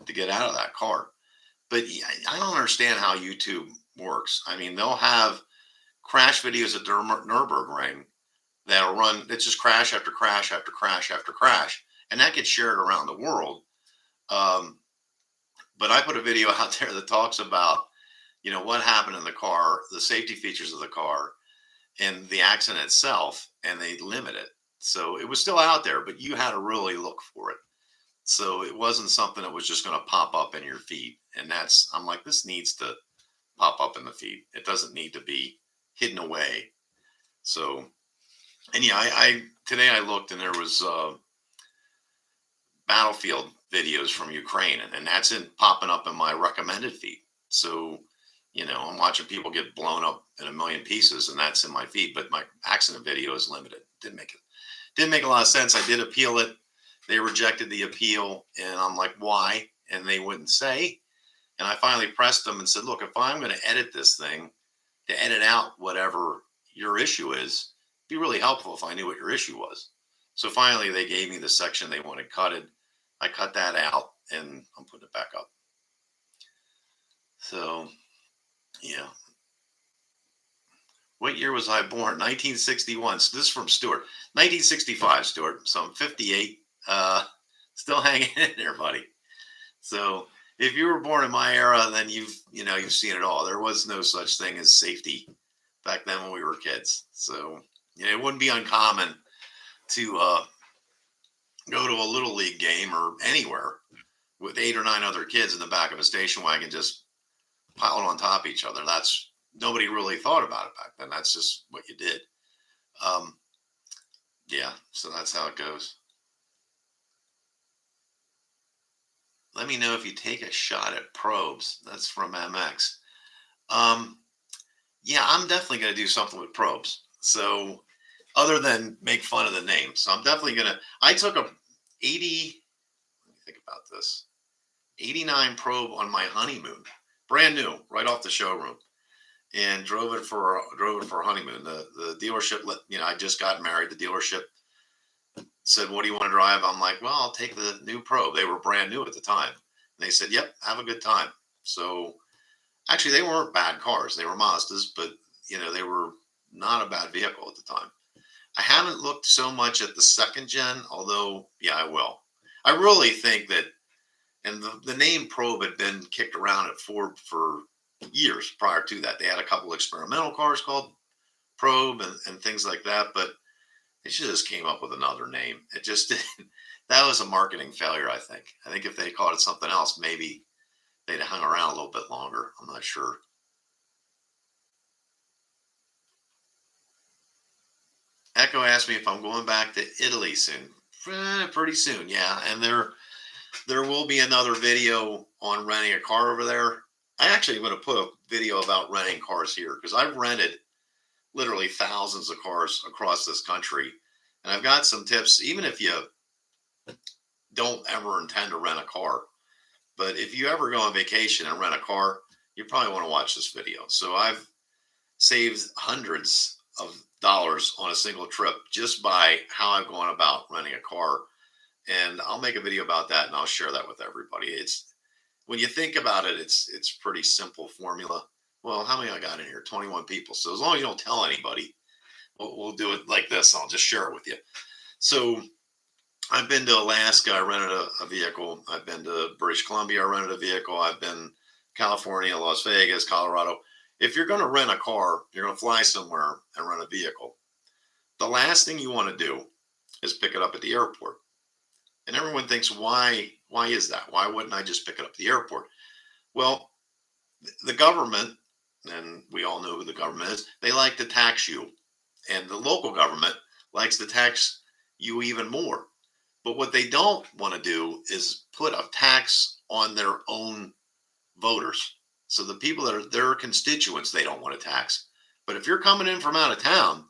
to get out of that car. But I don't understand how YouTube works. I mean, they'll have crash videos at the Nürburgring that'll run. It's just crash after crash after crash after crash, and that gets shared around the world. But I put a video out there that talks about, what happened in the car, the safety features of the car, and the accident itself, and they limit it. So it was still out there, but you had to really look for it. So it wasn't something that was just going to pop up in your feed. And I'm like, this needs to pop up in the feed. It doesn't need to be hidden away. So And yeah, I today I looked and there was battlefield videos from Ukraine, and that's in popping up in my recommended feed. So, I'm watching people get blown up in a million pieces, and that's in my feed. But my accident video is limited. Didn't make a lot of sense. I did appeal it. They rejected the appeal, and I'm like, why? And they wouldn't say. And I finally pressed them and said, look, if I'm going to edit this thing, to edit out whatever your issue is, it'd be really helpful if I knew what your issue was. So finally, they gave me the section they wanted cut. I cut that out, and I'm putting it back up. So, yeah. What year was I born? 1961. So this is from Stuart. 1965, Stuart. So I'm 58. Still hanging in there, buddy. So if you were born in my era, then you've seen it all. There was no such thing as safety back then when we were kids. So it wouldn't be uncommon to go to a little league game or anywhere with 8 or 9 other kids in the back of a station wagon, just piling on top of each other. That's Nobody really thought about it back then. That's just what you did. Um, yeah, so that's how it goes. Let me know if you take a shot at probes. That's from MX. Um, yeah, I'm definitely going to do something with probes. So other than make fun of the name, so I'm definitely going to. I took a 80. Let me think about this. 89 probe on my honeymoon, brand new, right off the showroom, and drove it for a honeymoon. The dealership I just got married. The dealership said, "What do you want to drive?" I'm like, "Well, I'll take the new probe." They were brand new at the time. And they said, "Yep, have a good time." So actually, they weren't bad cars. They were Mazdas, but they were not a bad vehicle at the time. I haven't looked so much at the second gen, although yeah, I will. I really think that, and the name Probe had been kicked around at Ford for years prior to that. They had a couple experimental cars called Probe and things like that, but they should just came up with another name. It just didn't. That was a marketing failure, I think. I think if they called it something else, maybe they'd hung around a little bit longer. I'm not sure. Echo asked me if I'm going back to Italy soon. Pretty soon, yeah. And there will be another video on renting a car over there. I actually am going to put a video about renting cars here because I've rented literally thousands of cars across this country. And I've got some tips, even if you don't ever intend to rent a car. But if you ever go on vacation and rent a car, you probably want to watch this video. So I've saved hundreds of dollars on a single trip just by how I've gone about renting a car. And I'll make a video about that and I'll share that with everybody. It's When you think about it, it's pretty simple formula. Well, how many I got in here? 21 people. So as long as you don't tell anybody, we'll do it like this. I'll just share it with you. So I've been to Alaska. I rented a vehicle. I've been to British Columbia. I rented a vehicle. I've been California, Las Vegas, Colorado. If you're going to rent a car, you're going to fly somewhere and rent a vehicle. The last thing you want to do is pick it up at the airport. And everyone thinks, why is that? Why wouldn't I just pick it up at the airport? Well, the government, and we all know who the government is, they like to tax you. And the local government likes to tax you even more. But what they don't want to do is put a tax on their own voters. So the people that are their constituents, they don't want to tax. But if you're coming in from out of town,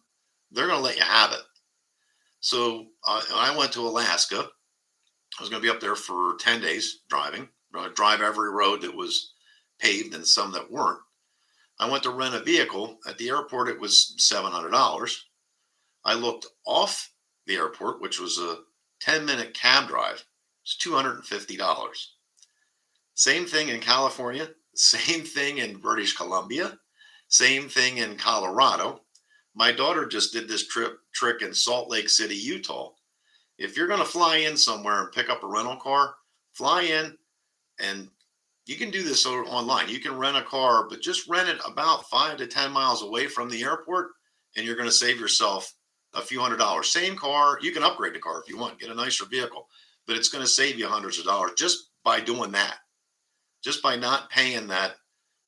they're going to let you have it. So I went to Alaska. I was going to be up there for 10 days driving. I'm going to drive every road that was paved and some that weren't. I went to rent a vehicle. At the airport, it was $700. I looked off the airport, which was a 10-minute cab drive. It's $250. Same thing in California. Same thing in British Columbia. Same thing in Colorado. My daughter just did this trick in Salt Lake City, Utah. If you're going to fly in somewhere and pick up a rental car, fly in, and you can do this online. You can rent a car, but just rent it about 5 to 10 miles away from the airport, and you're going to save yourself a few $100s. Same car, you can upgrade the car if you want, get a nicer vehicle, but it's going to save you hundreds of dollars just by doing that, just by not paying that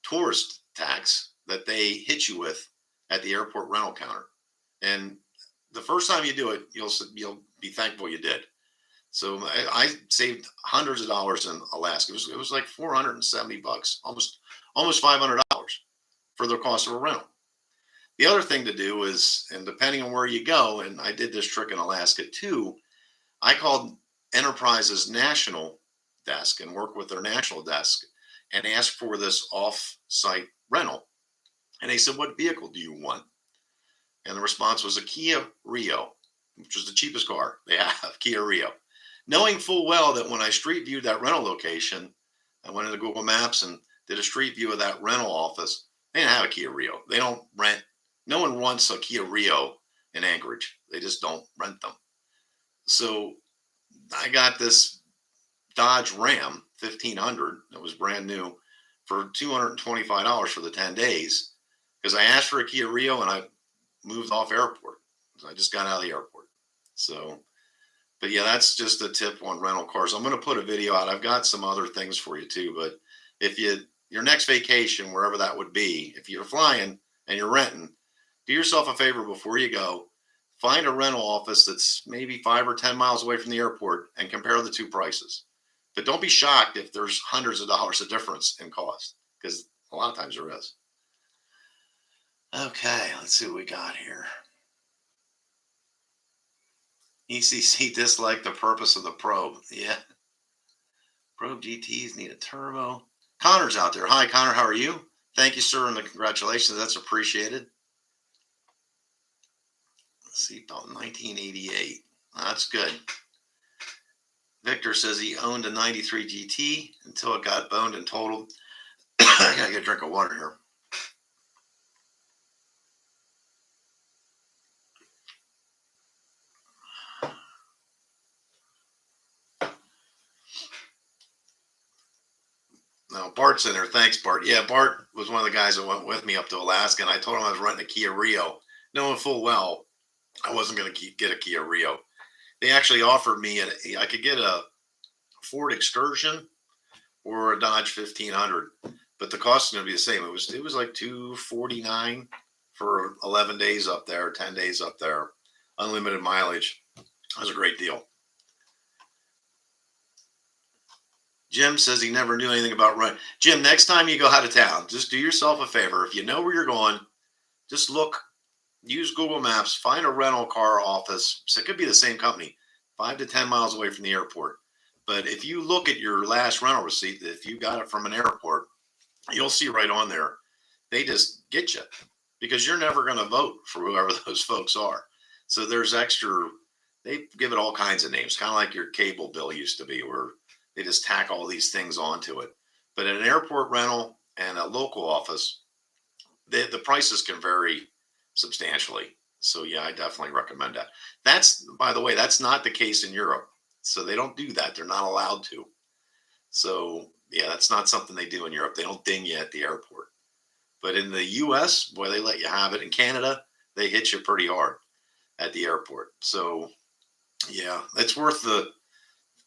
tourist tax that they hit you with at the airport rental counter. And the first time you do it, you'll be thankful you did. So I saved hundreds of dollars in Alaska. It was like $470, almost $500 for the cost of a rental. The other thing to do is, and depending on where you go, and I did this trick in Alaska too, I called Enterprise's national desk and worked with their national desk and asked for this off-site rental. And they said, "What vehicle do you want?" And the response was a Kia Rio, which was the cheapest car they have, Kia Rio. Knowing full well that when I street viewed that rental location, I went into Google Maps and did a street view of that rental office. They didn't have a Kia Rio. They don't rent. No one rents a Kia Rio in Anchorage. They just don't rent them. So I got this Dodge Ram 1500 that was brand new for $225 for the 10 days because I asked for a Kia Rio and I moved off airport. I just got out of the airport. So, but yeah, that's just a tip on rental cars. I'm going to put a video out. I've got some other things for you too, but if your next vacation, wherever that would be, if you're flying and you're renting, do yourself a favor before you go. Find a rental office that's maybe 5 or 10 miles away from the airport and compare the two prices. But don't be shocked if there's hundreds of dollars of difference in cost, because a lot of times there is. Okay, let's see what we got here. ECC disliked the purpose of the probe. Yeah. Probe GTs need a turbo. Connor's out there. Hi, Connor. How are you? Thank you, sir, and the congratulations. That's appreciated. Let's see, about 1988. That's good. Victor says he owned a 93 GT until it got boned and totaled. I gotta get a drink of water here. Now, Bart's in there. Thanks, Bart. Yeah, Bart was one of the guys that went with me up to Alaska, and I told him I was renting a Kia Rio, knowing full well I wasn't going to get a Kia Rio. They actually offered me I could get a Ford Excursion or a Dodge 1500, but the cost is going to be the same. It was like $249 for 11 days up there, 10 days up there, unlimited mileage. That was a great deal. Jim says he never knew anything about rent. Jim, next time you go out of town, just do yourself a favor. If you know where you're going, just look, use Google Maps, find a rental car office. So it could be the same company, 5 to 10 miles away from the airport. But if you look at your last rental receipt, if you got it from an airport, you'll see right on there, they just get you because you're never going to vote for whoever those folks are. So there's extra, they give it all kinds of names, kind of like your cable bill used to be, where they just tack all these things onto it. But in an airport rental and a local office, the prices can vary substantially. So yeah, I definitely recommend that. That's, by the way, that's not the case in Europe. So they don't do that. They're not allowed to. So yeah, that's not something they do in Europe. They don't ding you at the airport. But in the US, boy, they let you have it. In Canada, they hit you pretty hard at the airport. So yeah, it's worth the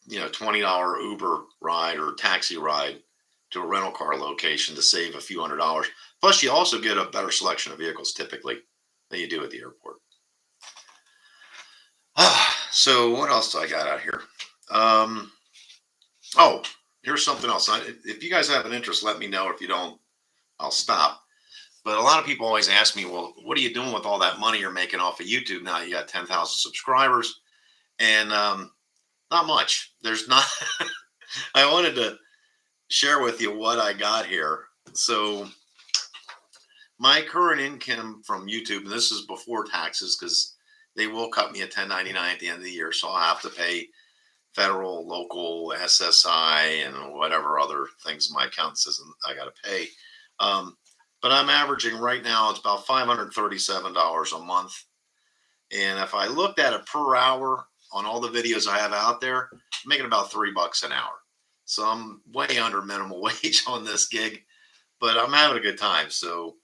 $20 Uber ride or taxi ride to a rental car location to save a few $100s. Plus, you also get a better selection of vehicles typically than you do at the airport. So what else do I got out here? Oh, here's something else. If you guys have an interest, let me know. If you don't, I'll stop. But a lot of people always ask me, well, what are you doing with all that money you're making off of YouTube now? You got 10,000 subscribers. And not much. There's not. I wanted to share with you what I got here. So my current income from YouTube, and this is before taxes because they will cut me a 1099 at the end of the year. So I'll have to pay federal, local, SSI, and whatever other things my account says I got to pay. But I'm averaging right now, it's about $537 a month. And if I looked at it per hour on all the videos I have out there, I'm making about $3 an hour. So I'm way under minimum wage on this gig, but I'm having a good time. So,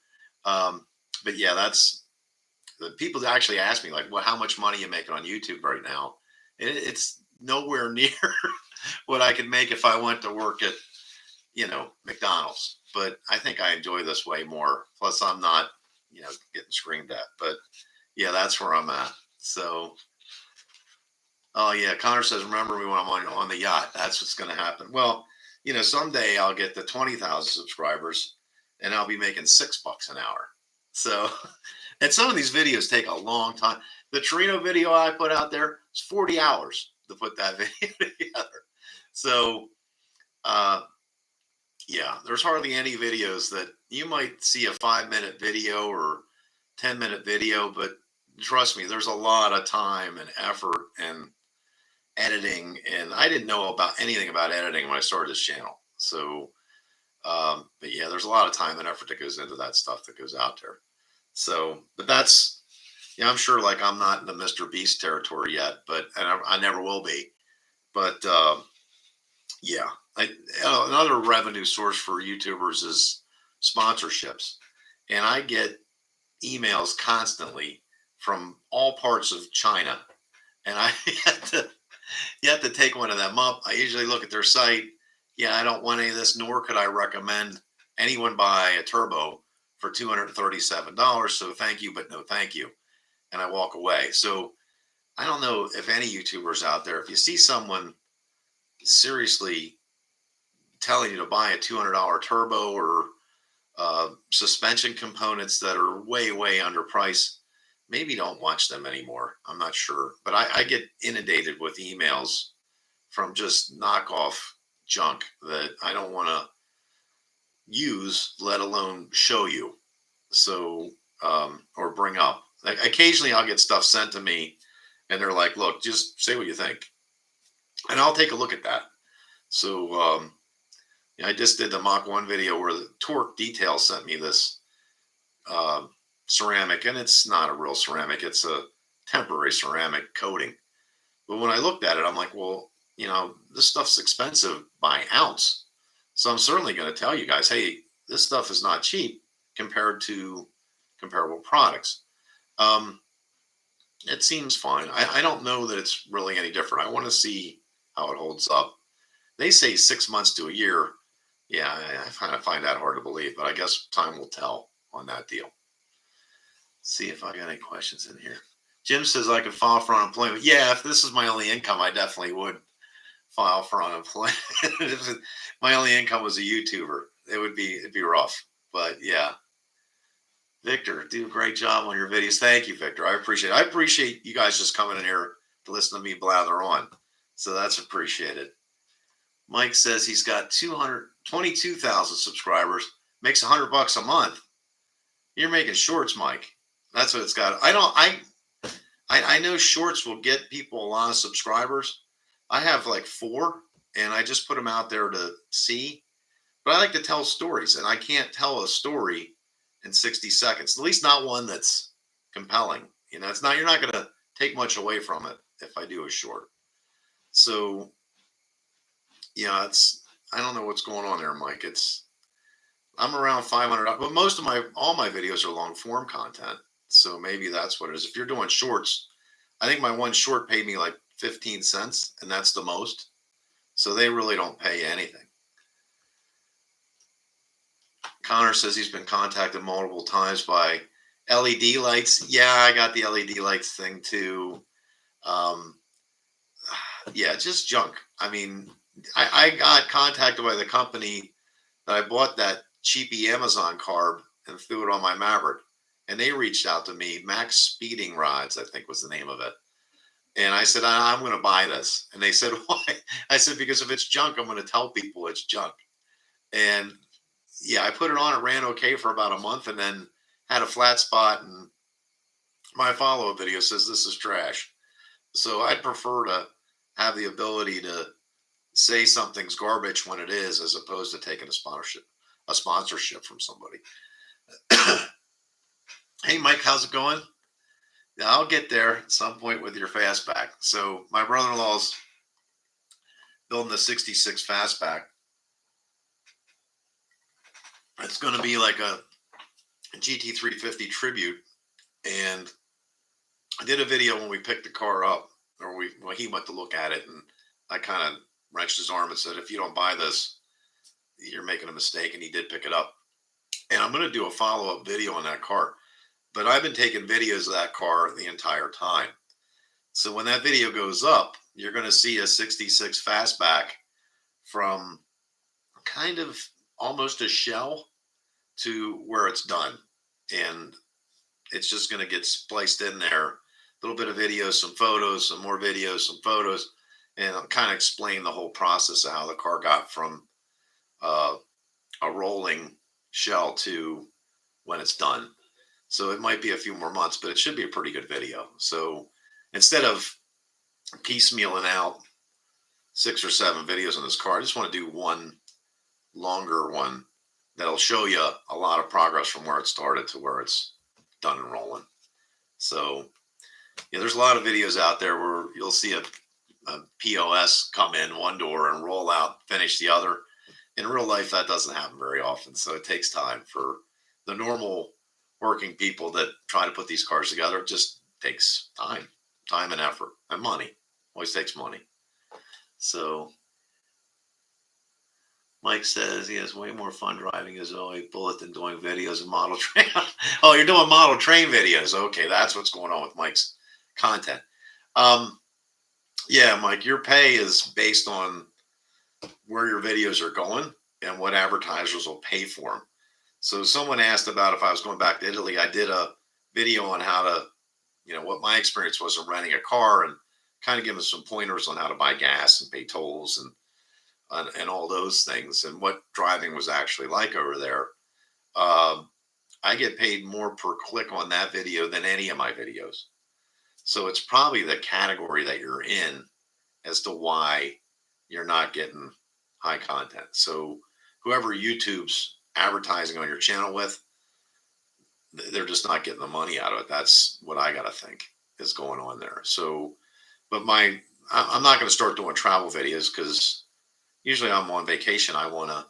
but yeah, that's the people that actually ask me, like, well, how much money are you making on YouTube right now? It's nowhere near what I could make if I went to work at, McDonald's. But I think I enjoy this way more. Plus, I'm not, getting screamed at. But yeah, that's where I'm at. So, oh yeah, Connor says, remember me when I'm on the yacht. That's what's going to happen. Well, someday I'll get to 20,000 subscribers and I'll be making $6 an hour. So, and some of these videos take a long time. The Torino video I put out there is 40 hours to put that video together. So, uh, yeah, there's hardly any videos that you might see a 5-minute video or 10-minute video, but trust me, there's a lot of time and effort and editing. And I didn't know about anything about editing when I started this channel. So, but yeah, there's a lot of time and effort that goes into that stuff that goes out there. So, but that's, yeah, I'm sure like I'm not in the Mr. Beast territory yet, but and I never will be. But yeah, another revenue source for YouTubers is sponsorships, and I get emails constantly from all parts of China, and I have to take one of them up. I usually look at their site. Yeah, I don't want any of this, nor could I recommend anyone buy a turbo for $237. So thank you, but no thank you. And I walk away. So I don't know if any YouTubers out there, if you see someone seriously telling you to buy a $200 turbo or suspension components that are way, way underpriced, maybe don't watch them anymore. I'm not sure. But I get inundated with emails from just knockoff junk that I don't want to use, let alone show you. So, or bring up. Like, occasionally I'll get stuff sent to me and they're like, look, just say what you think. And I'll take a look at that. So, I just did the Mach 1 video where the Torque Detail sent me this ceramic, and it's not a real ceramic. It's a temporary ceramic coating. But when I looked at it, I'm like, well, this stuff's expensive by ounce. So I'm certainly going to tell you guys, hey, this stuff is not cheap compared to comparable products. It seems fine. I don't know that it's really any different. I want to see how it holds up. They say 6 months to a year. Yeah, I kind of find that hard to believe, but I guess time will tell on that deal. See if I got any questions in here. Jim says I could file for unemployment. Yeah, if this is my only income, I definitely would file for unemployment. If my only income was a YouTuber, it'd be rough. But yeah, Victor, do a great job on your videos. Thank you, Victor. I appreciate it. I appreciate you guys just coming in here to listen to me blather on. So that's appreciated. Mike says he's got 222,000 subscribers, makes $100 a month. You're making shorts, Mike. That's what it's got. I know shorts will get people a lot of subscribers. I have like 4, and I just put them out there to see. But I like to tell stories, and I can't tell a story in 60 seconds. At least not one that's compelling. It's not. You're not going to take much away from it if I do a short. So, yeah, I don't know what's going on there, Mike. I'm around 500, but all my videos are long form content. So maybe that's what it is. If you're doing shorts, I think my one short paid me like 15 cents, and that's the most. So they really don't pay anything. Connor says he's been contacted multiple times by LED lights. Yeah, I got the LED lights thing too. Yeah, just junk. I mean, I got contacted by the company that I bought that cheapy Amazon carb and threw it on my Maverick. And they reached out to me. Max Speeding Rods, I think was the name of it. And I said, I'm going to buy this. And they said, why? I said, because if it's junk, I'm going to tell people it's junk. And yeah, I put it on. It ran okay for about a month and then had a flat spot. And my follow-up video says this is trash. So I'd prefer to have the ability to say something's garbage when it is, as opposed to taking a sponsorship from somebody. Hey, Mike, how's it going? Yeah, I'll get there at some point with your fastback. So my brother-in-law's building the 66 fastback. It's going to be like a GT350 tribute. And I did a video when we picked the car up, or he went to look at it, and I kind of wrenched his arm and said, if you don't buy this, you're making a mistake. And he did pick it up. And I'm going to do a follow-up video on that car. But I've been taking videos of that car the entire time. So when that video goes up, you're going to see a 66 fastback from kind of almost a shell to where it's done. And it's just going to get spliced in there. A little bit of video, some photos, some more videos, some photos, and I'll kind of explain the whole process of how the car got from uh, a rolling shell to when it's done. So it might be a few more months, but it should be a pretty good video. So instead of piecemealing out 6 or 7 videos on this car, I just want to do one longer one that'll show you a lot of progress from where it started to where it's done and rolling. So yeah, there's a lot of videos out there where you'll see a POS come in one door and roll out, finish the other. In real life, that doesn't happen very often. So it takes time for the normal working people that try to put these cars together. It just takes time and effort and money. Always takes money. So Mike says he has way more fun driving his Zoe Bullet than doing videos of model train. Oh, you're doing model train videos. Okay, that's what's going on with Mike's content. Yeah, Mike, your pay is based on where your videos are going and what advertisers will pay for them. So someone asked about if I was going back to Italy. I did a video on how to, what my experience was of renting a car and kind of giving some pointers on how to buy gas and pay tolls and all those things and what driving was actually like over there. I get paid more per click on that video than any of my videos. So it's probably the category that you're in as to why you're not getting high content. So whoever YouTube's advertising on your channel with, they're just not getting the money out of it. That's what I got to think is going on there. So, but I'm not going to start doing travel videos because usually I'm on vacation. I want to,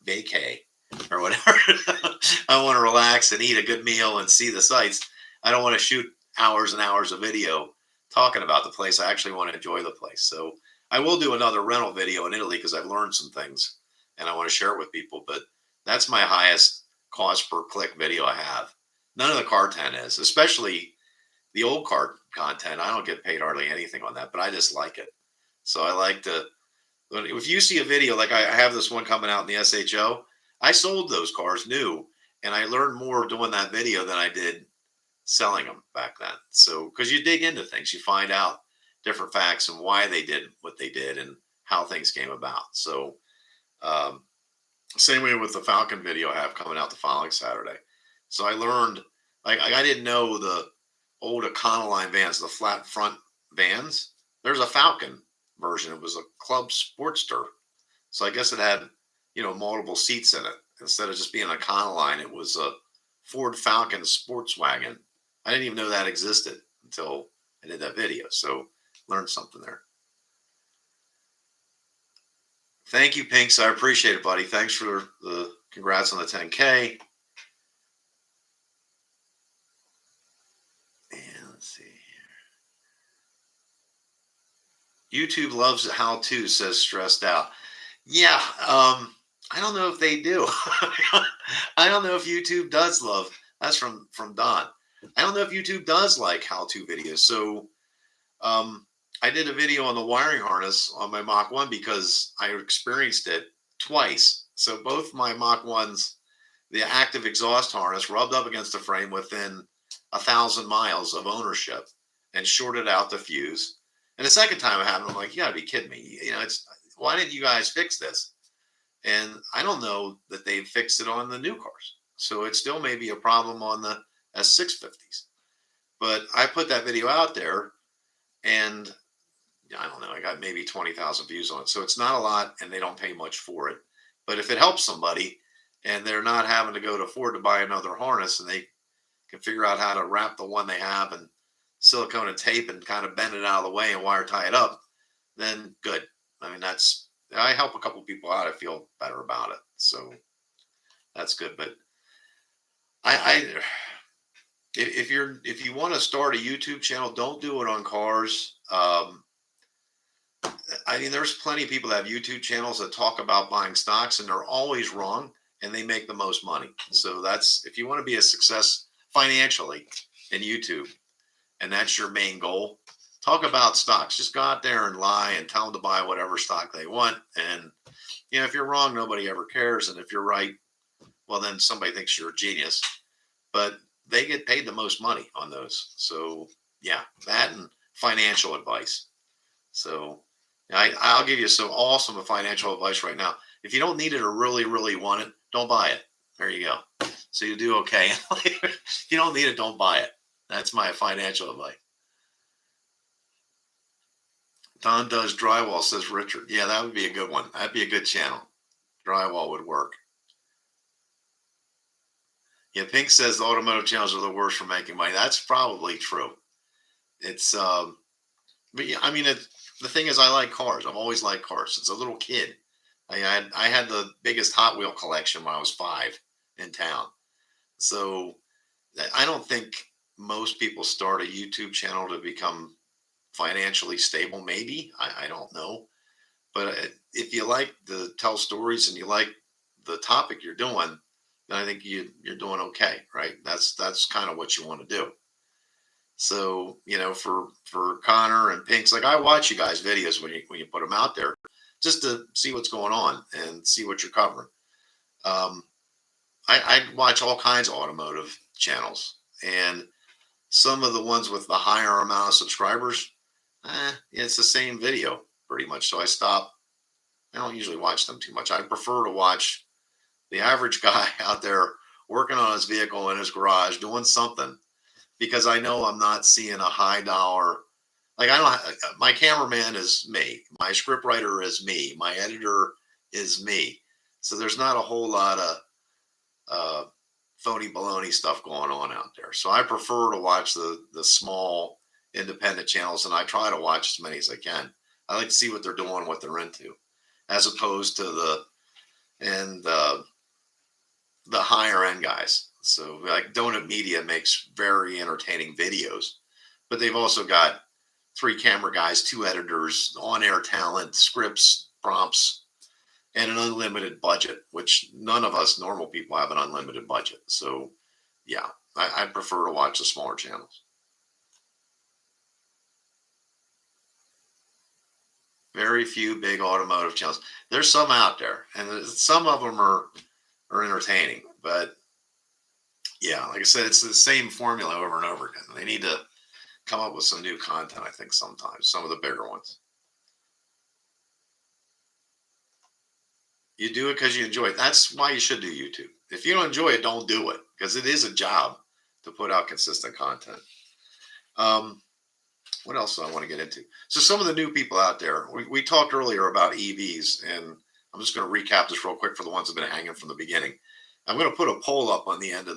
vacay or whatever. I want to relax and eat a good meal and see the sights. I don't want to shoot hours and hours of video talking about the place. I actually want to enjoy the place. So I will do another rental video in Italy because I've learned some things and I want to share it with people. But that's my highest cost per click video I have. None of the car content is, especially the old car content. I don't get paid hardly anything on that, but I just like it. So I like to, if you see a video, like I have this one coming out in the SHO, I sold those cars new and I learned more doing that video than I did selling them back then. So, because you dig into things, you find out different facts and why they did what they did and how things came about. So, same way with the Falcon video I have coming out the following Saturday. So I learned, like I didn't know the old Econoline vans, the flat front vans. There's a Falcon version. It was a Club Sportster. So I guess it had, multiple seats in it. Instead of just being an Econoline, it was a Ford Falcon sports wagon. I didn't even know that existed until I did that video. So learned something there. Thank you, Pinks. I appreciate it, buddy. Thanks for the congrats on the 10K. And let's see here. YouTube loves how-to, says Stressed Out. Yeah, I don't know if they do. I don't know if YouTube does love. That's from Don. I don't know if YouTube does like how-to videos. So I did a video on the wiring harness on my Mach 1 because I experienced it twice. So both my Mach 1s, the active exhaust harness rubbed up against the frame within 1,000 miles of ownership and shorted out the fuse. And the second time it happened, I'm like, you gotta be kidding me. Why didn't you guys fix this? And I don't know that they've fixed it on the new cars. So it still may be a problem on the S650s. But I put that video out there and I don't know, I got maybe 20,000 views on it. So it's not a lot and they don't pay much for it. But if it helps somebody and they're not having to go to Ford to buy another harness and they can figure out how to wrap the one they have and silicone and tape and kind of bend it out of the way and wire tie it up, then good. I mean, I help a couple people out. I feel better about it. So that's good. But if you want to start a YouTube channel, don't do it on cars. I mean, there's plenty of people that have YouTube channels that talk about buying stocks and they're always wrong and they make the most money. So if you want to be a success financially in YouTube and that's your main goal, talk about stocks. Just go out there and lie and tell them to buy whatever stock they want. And if you're wrong, nobody ever cares. And if you're right, well, then somebody thinks you're a genius. But they get paid the most money on those. So yeah, that and financial advice. So I'll give you some awesome financial advice right now. If you don't need it or really, really want it, don't buy it. There you go. So you do okay. If you don't need it, don't buy it. That's my financial advice. Don does drywall, says Richard. Yeah, that would be a good one. That'd be a good channel. Drywall would work. Yeah, Pink says the automotive channels are the worst for making money. That's probably true. It's but yeah, I mean, the thing is, I like cars. I've always liked cars since a little kid. I had the biggest Hot Wheel collection when I was 5 in town. So I don't think most people start a YouTube channel to become financially stable. Maybe I don't know, but if you like to tell stories and you like the topic you're doing, then I think you're doing okay, right? That's kind of what you want to do. So for Connor and Pink's, like I watch you guys' videos when you put them out there, just to see what's going on and see what you're covering. Um, I watch all kinds of automotive channels, and some of the ones with the higher amount of subscribers, it's the same video pretty much. So I stop. I don't usually watch them too much. I prefer to watch the average guy out there working on his vehicle in his garage doing something, because I know I'm not seeing a high dollar. Like I don't. My cameraman is me. My scriptwriter is me. My editor is me. So there's not a whole lot of uh, phony baloney stuff going on out there. So I prefer to watch the small independent channels, and I try to watch as many as I can. I like to see what they're doing, what they're into, as opposed to the higher end guys. So like Donut Media makes very entertaining videos, but they've also got 3 camera guys, 2 editors, on air talent, scripts, prompts, and an unlimited budget, which none of us normal people have an unlimited budget. So yeah, I prefer to watch the smaller channels. Very few big automotive channels. There's some out there, and some of them are entertaining. But yeah, like I said, it's the same formula over and over again. They need to come up with some new content. I think sometimes some of the bigger ones. You do it because you enjoy it. That's why you should do YouTube. If you don't enjoy it, don't do it, because it is a job to put out consistent content. Um, what else do I want to get into? So some of the new people out there, we talked earlier about EVs, and I'm just going to recap this real quick for the ones that have been hanging from the beginning. I'm going to put a poll up on the end of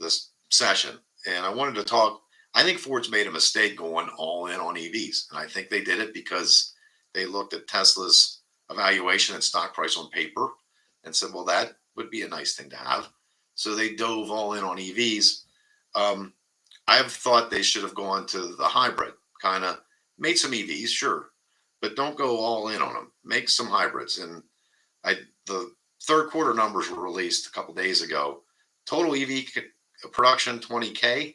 this session, and I wanted to talk. I think Ford's made a mistake going all in on EVs, and I think they did it because they looked at Tesla's evaluation and stock price on paper and said, well, that would be a nice thing to have. So they dove all in on EVs. I've thought they should have gone to the hybrid, kind of made some EVs, sure, but don't go all in on them. Make some hybrids. And the third quarter numbers were released a couple days ago. Total EV production 20K.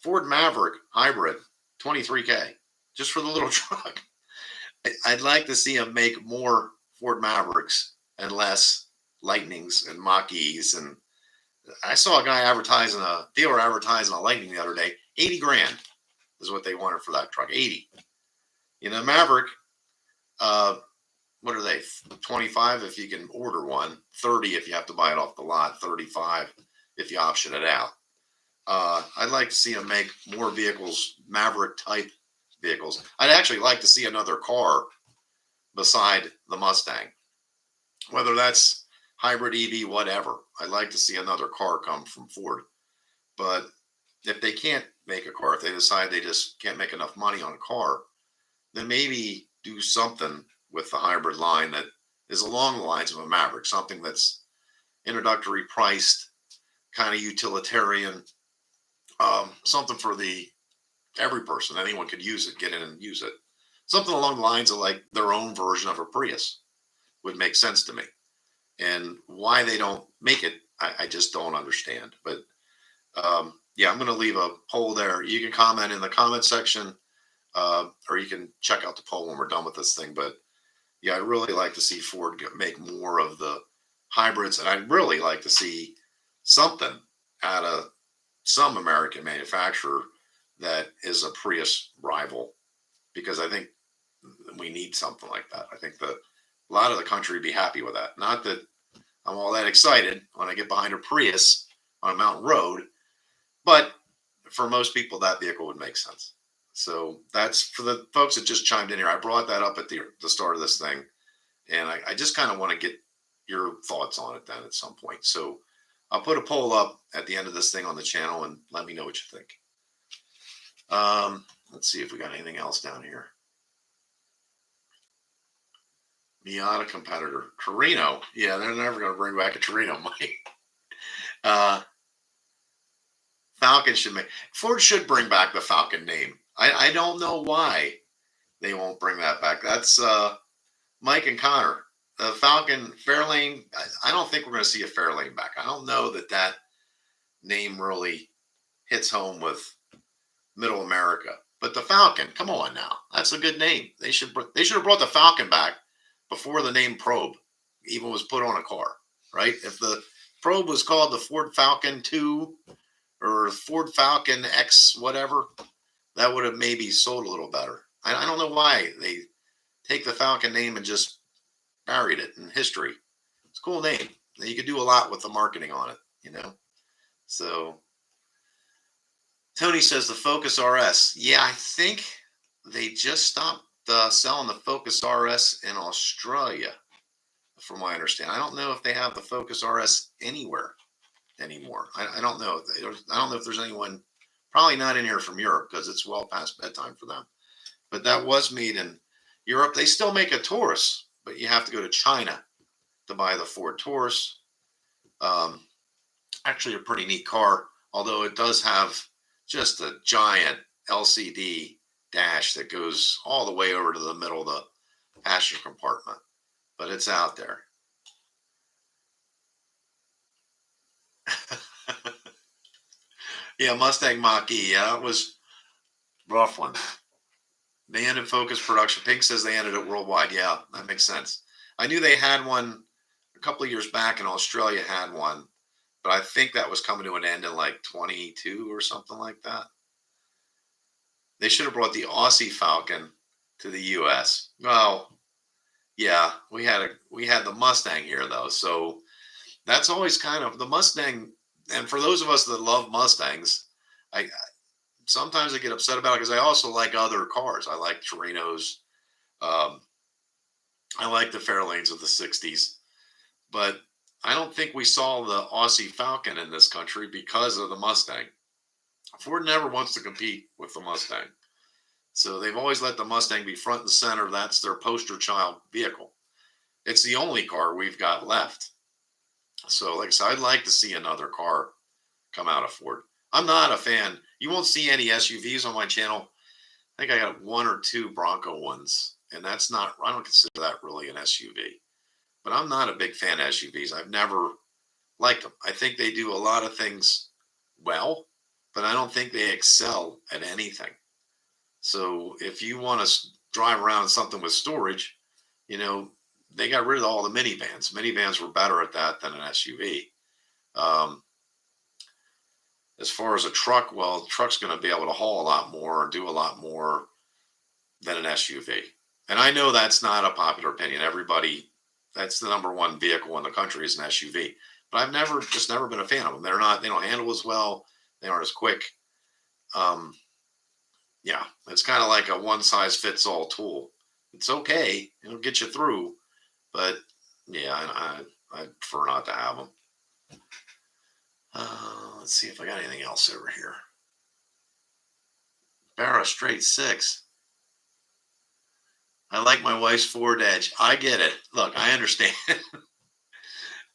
Ford Maverick hybrid 23K, just for the little truck. I'd like to see them make more Ford Mavericks and less Lightnings and Mach-E's. And I saw a dealer advertising a Lightning the other day. 80 grand is what they wanted for that truck. 80. Maverick, what are they? 25 if you can order one, 30 if you have to buy it off the lot, 35 if you option it out. I'd like to see them make more vehicles, Maverick type vehicles. I'd actually like to see another car beside the Mustang, whether that's hybrid, EV, whatever. I'd like to see another car come from Ford. But if they can't make a car, if they decide they just can't make enough money on a car, then maybe do something with the hybrid line that is along the lines of a Maverick, something that's introductory priced, kind of utilitarian, something for every person. Anyone could use it, get in and use it. Something along the lines of like their own version of a Prius would make sense to me. And why they don't make it, I just don't understand. But yeah, I'm going to leave a poll there. You can comment in the comment section or you can check out the poll when we're done with this thing. But yeah, I'd really like to see Ford make more of the hybrids, and I'd really like to see something out of some American manufacturer that is a Prius rival, because I think we need something like that. I think that a lot of the country would be happy with that. Not that I'm all that excited when I get behind a Prius on a mountain road, but for most people, that vehicle would make sense. So that's for the folks that just chimed in here. I brought that up at the start of this thing, and I just kind of want to get your thoughts on it then at some point. So I'll put a poll up at the end of this thing on the channel and let me know what you think. Let's see if we got anything else down here. Miata competitor. Torino. Yeah, they're never going to bring back a Torino, Mike. Falcon should make. Ford should bring back the Falcon name. I don't know why they won't bring that back. That's Mike and Connor. The Falcon Fairlane. I don't think we're going to see a Fairlane back. I don't know that name really hits home with Middle America. But the Falcon, come on now, that's a good name. They should have brought the Falcon back before the name Probe even was put on a car, right? If the Probe was called the Ford Falcon 2 or Ford Falcon X whatever, that would have maybe sold a little better. I don't know why they take the Falcon name and just buried it in history. It's a cool name. You could do a lot with the marketing on it, you know? So Tony says the Focus RS. Yeah, I think they just stopped selling the Focus RS in Australia, from what I understand. I don't know if they have the Focus RS anywhere anymore. I don't know. I don't know if there's anyone, probably not in here from Europe, because it's well past bedtime for them. But that was made in Europe. They still make a Taurus, but you have to go to China to buy the Ford Taurus. Actually, a pretty neat car, although it does have just a giant LCD dash that goes all the way over to the middle of the passenger compartment. But it's out there. Yeah, Mustang Mach-E. Yeah, it was a rough one. They ended Focus production. Pink says they ended it worldwide. Yeah, that makes sense. I knew they had one a couple of years back, and Australia had one, but I think that was coming to an end in like 22 or something like that. They should have brought the Aussie Falcon to the U.S. Well, yeah, we had the Mustang here though, so that's always kind of the Mustang. And for those of us that love Mustangs, I sometimes I get upset about it because I also like other cars. I like Torinos. I like the Fairlanes of the 60s, but I don't think we saw the Aussie Falcon in this country because of the Mustang. Ford never wants to compete with the Mustang. So they've always let the Mustang be front and center. That's their poster child vehicle. It's the only car we've got left. So like I said, I'd like to see another car come out of Ford. I'm not a fan. You won't see any SUVs on my channel. I think I got one or two Bronco ones, and that's not, I don't consider that really an SUV. But I'm not a big fan of SUVs. I've never liked them. I think they do a lot of things well, but I don't think they excel at anything. So if you want to drive around something with storage, you know, they got rid of all the minivans. Minivans were better at that than an SUV. As far as a truck, well, the truck's going to be able to haul a lot more and do a lot more than an SUV. And I know that's not a popular opinion. Everybody, that's the number one vehicle in the country is an SUV. But I've never been a fan of them. They don't handle as well. They aren't as quick. Yeah, it's kind of like a one size fits all tool. It's okay. It'll get you through. But yeah, I prefer not to have them. Let's see if I got anything else over here. Barra straight 6. I like my wife's Ford Edge. I get it. Look, I understand.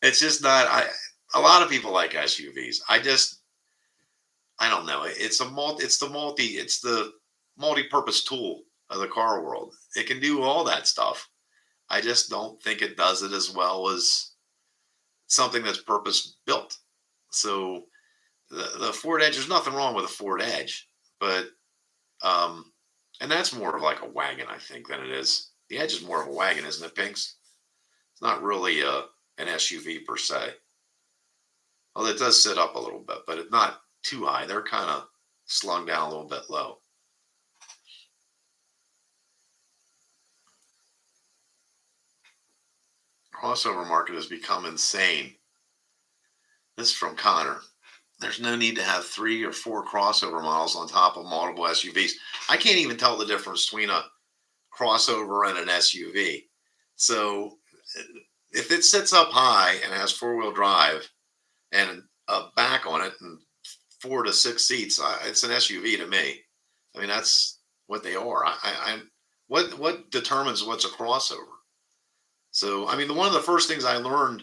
It's just not. A lot of people like SUVs. I don't know. It's the multi-purpose tool of the car world. It can do all that stuff. I just don't think it does it as well as something that's purpose built. So the Ford Edge, there's nothing wrong with a Ford Edge, but And that's more of like a wagon, I think, than it is. The Edge is more of a wagon, isn't it, Pinks? It's not really an SUV per se. Well, it does sit up a little bit, but it's not too high. They're kind of slung down a little bit low. Crossover market has become insane. This is from Connor. There's no need to have 3 or 4 crossover models on top of multiple SUVs. I can't even tell the difference between a crossover and an SUV. So if it sits up high and has 4-wheel drive and a back on it and 4 to 6 seats, it's an SUV to me. I mean, that's what they are. What determines what's a crossover? So, I mean, one of the first things I learned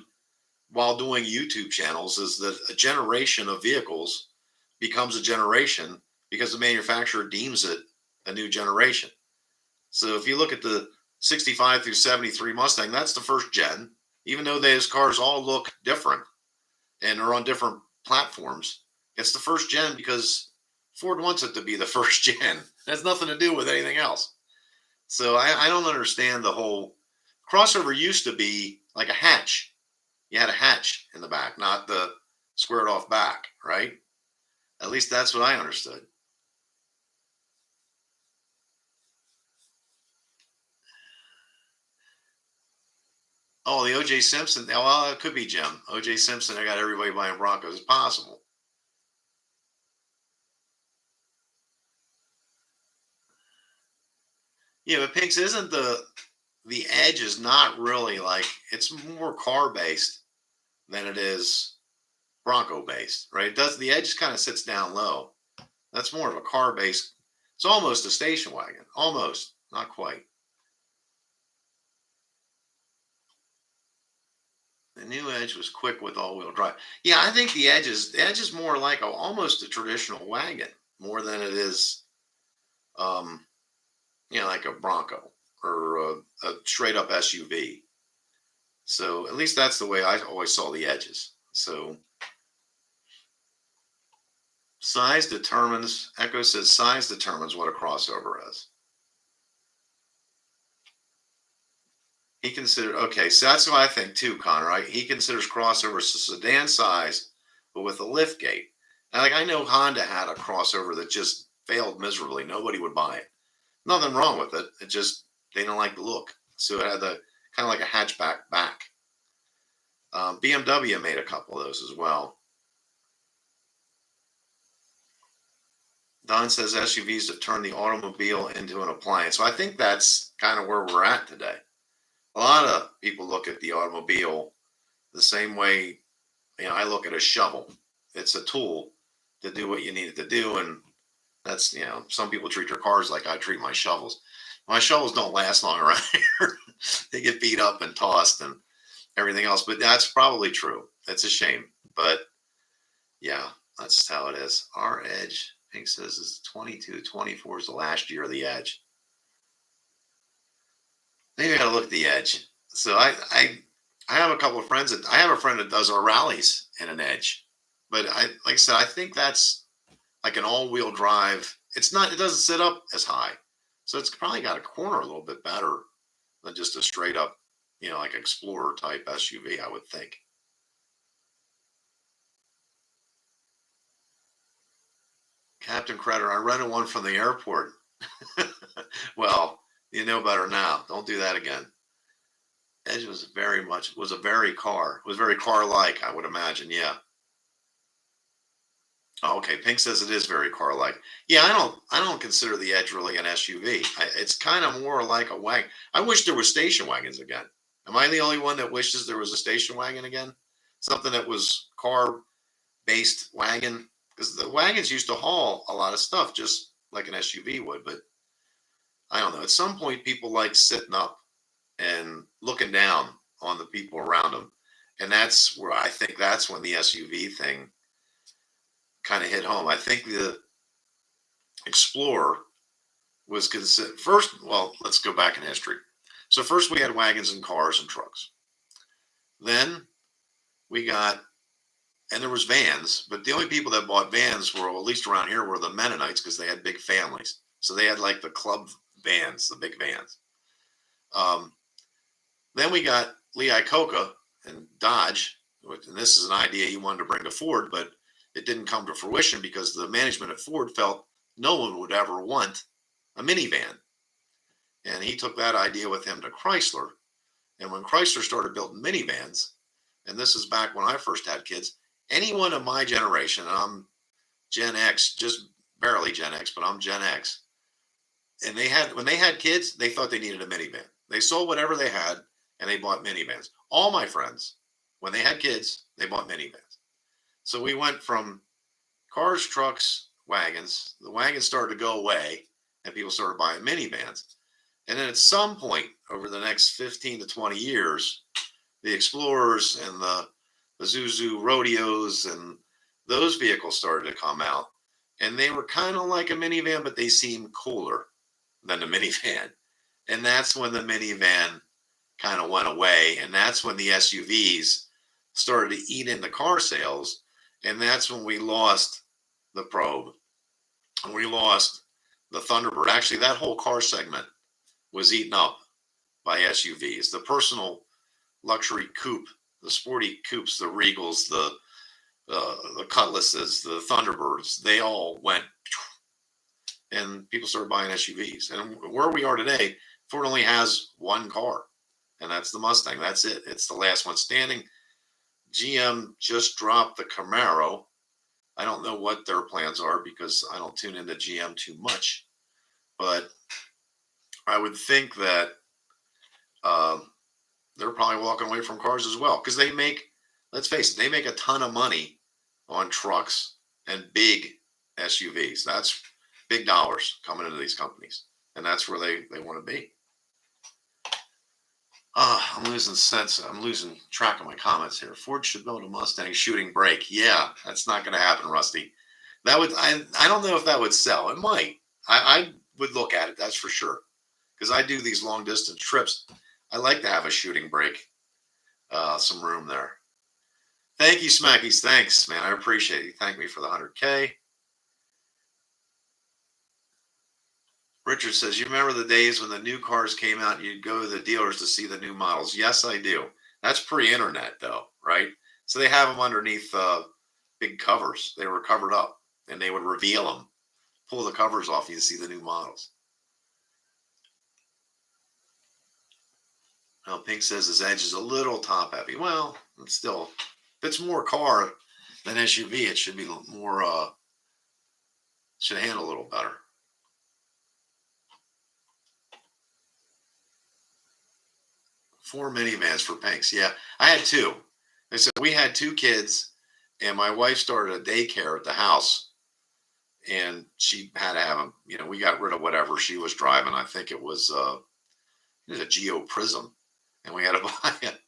while doing YouTube channels is that a generation of vehicles becomes a generation because the manufacturer deems it a new generation. So if you look at the 65 through 73 Mustang, that's the first gen, even though those cars all look different and are on different platforms. It's the first gen because Ford wants it to be the first gen. It has nothing to do with anything else. So I don't understand the whole crossover used to be like a hatch. You had a hatch in the back, not the squared off back, right? At least that's what I understood. Oh, the O.J. Simpson. Well, it could be Jim. O.J. Simpson. I got everybody buying Broncos. It's possible. Yeah, but Pinks isn't the Edge is not really like it's more car based than it is Bronco based, right? It does the Edge kind of sits down low. That's more of a car based. It's almost a station wagon, almost, not quite. The new Edge was quick with all-wheel drive. Yeah, I think the Edge is more like almost a traditional wagon, more than it is, um, like a Bronco or a straight up SUV. So at least that's the way I always saw the Edges. So Echo says size determines what a crossover is. He considered, okay, so that's what I think too, Connor. Right? He considers crossovers a sedan size, but with a lift gate. And like I know Honda had a crossover that just failed miserably. Nobody would buy it. Nothing wrong with it. It just they don't like the look. So it had the kind of like a hatchback back. BMW made a couple of those as well. Don says SUVs have turned the automobile into an appliance. So I think that's kind of where we're at today. A lot of people look at the automobile the same way, I look at a shovel. It's a tool to do what you need it to do. And that's, some people treat their cars like I treat my shovels. My shovels don't last long around here. They get beat up and tossed and everything else. But that's probably true. It's a shame. But yeah, that's how it is. Our Edge, Pink says, is 22, 24 is the last year of the Edge. Maybe I gotta look at the Edge. So I have a couple of friends I have a friend that does our rallies in an Edge, but like I said, I think that's like an all-wheel drive. It doesn't sit up as high, so it's probably got a corner a little bit better than just a straight up, like Explorer type SUV. I would think. Captain Creditor, I rented one from the airport. Well, you know better now. Don't do that again. Edge was a very car. It was very car like, I would imagine. Yeah. Oh, okay. Pink says it is very car like. Yeah, I don't consider the Edge really an SUV. It's kind of more like a wagon. I wish there was station wagons again. Am I the only one that wishes there was a station wagon again? Something that was car based wagon, because the wagons used to haul a lot of stuff just like an SUV would. But I don't know. At some point, people like sitting up and looking down on the people around them. And that's where I think that's when the SUV thing kind of hit home. I think the Explorer was considered first. Well, let's go back in history. So first we had wagons and cars and trucks. Then we got, and there was vans, but the only people that bought vans were, at least around here, were the Mennonites because they had big families. So they had like the club vans, the big vans. Um, then we got Lee Iacocca and Dodge, and this is an idea he wanted to bring to Ford, but it didn't come to fruition because the management at Ford felt no one would ever want a minivan. And he took that idea with him to Chrysler. And when Chrysler started building minivans, and this is back when I first had kids, anyone of my generation, and I'm Gen X, just barely Gen X, but I'm Gen X. And when they had kids, they thought they needed a minivan. They sold whatever they had and they bought minivans. All my friends, when they had kids, they bought minivans. So we went from cars, trucks, wagons. The wagons started to go away and people started buying minivans. And then at some point over the next 15 to 20 years, the Explorers and the Zuzu Rodeos and those vehicles started to come out. And they were kind of like a minivan, but they seemed cooler than the minivan. And that's when the minivan kind of went away. And that's when the SUVs started to eat into car sales. And that's when we lost the Probe. And we lost the Thunderbird. Actually, that whole car segment was eaten up by SUVs. The personal luxury coupe, the sporty coupes, the Regals, the Cutlasses, the Thunderbirds, they all went, and people started buying SUVs. And where we are today, Ford only has one car, and that's the Mustang. That's it. It's the last one standing. GM just dropped the Camaro. I don't know what their plans are because I don't tune into GM too much, but I would think that they're probably walking away from cars as well because they make, let's face it, they make a ton of money on trucks and big SUVs. That's big dollars coming into these companies, and that's where they want to be. I'm losing sense. I'm losing track of my comments here. Ford should build a Mustang shooting brake. Yeah, that's not going to happen, Rusty. That would I don't know if that would sell. It might. I would look at it. That's for sure. Because I do these long distance trips. I like to have a shooting brake. Some room there. Thank you, Smackies. Thanks, man. I appreciate it. You thank me for the 100K. Richard says, you remember the days when the new cars came out and you'd go to the dealers to see the new models? Yes, I do. That's pre-internet, though, right? So they have them underneath big covers. They were covered up, and they would reveal them, pull the covers off, and you see the new models. Now, Pink says his Edge is a little top-heavy. Well, it's still, if it's more car than SUV, it should be more, should handle a little better. Four minivans for Pinks. Yeah, I had two. I said we had two kids, and my wife started a daycare at the house, and she had to have them. You know, we got rid of whatever she was driving. I think it was a Geo Prism, and we had to buy it.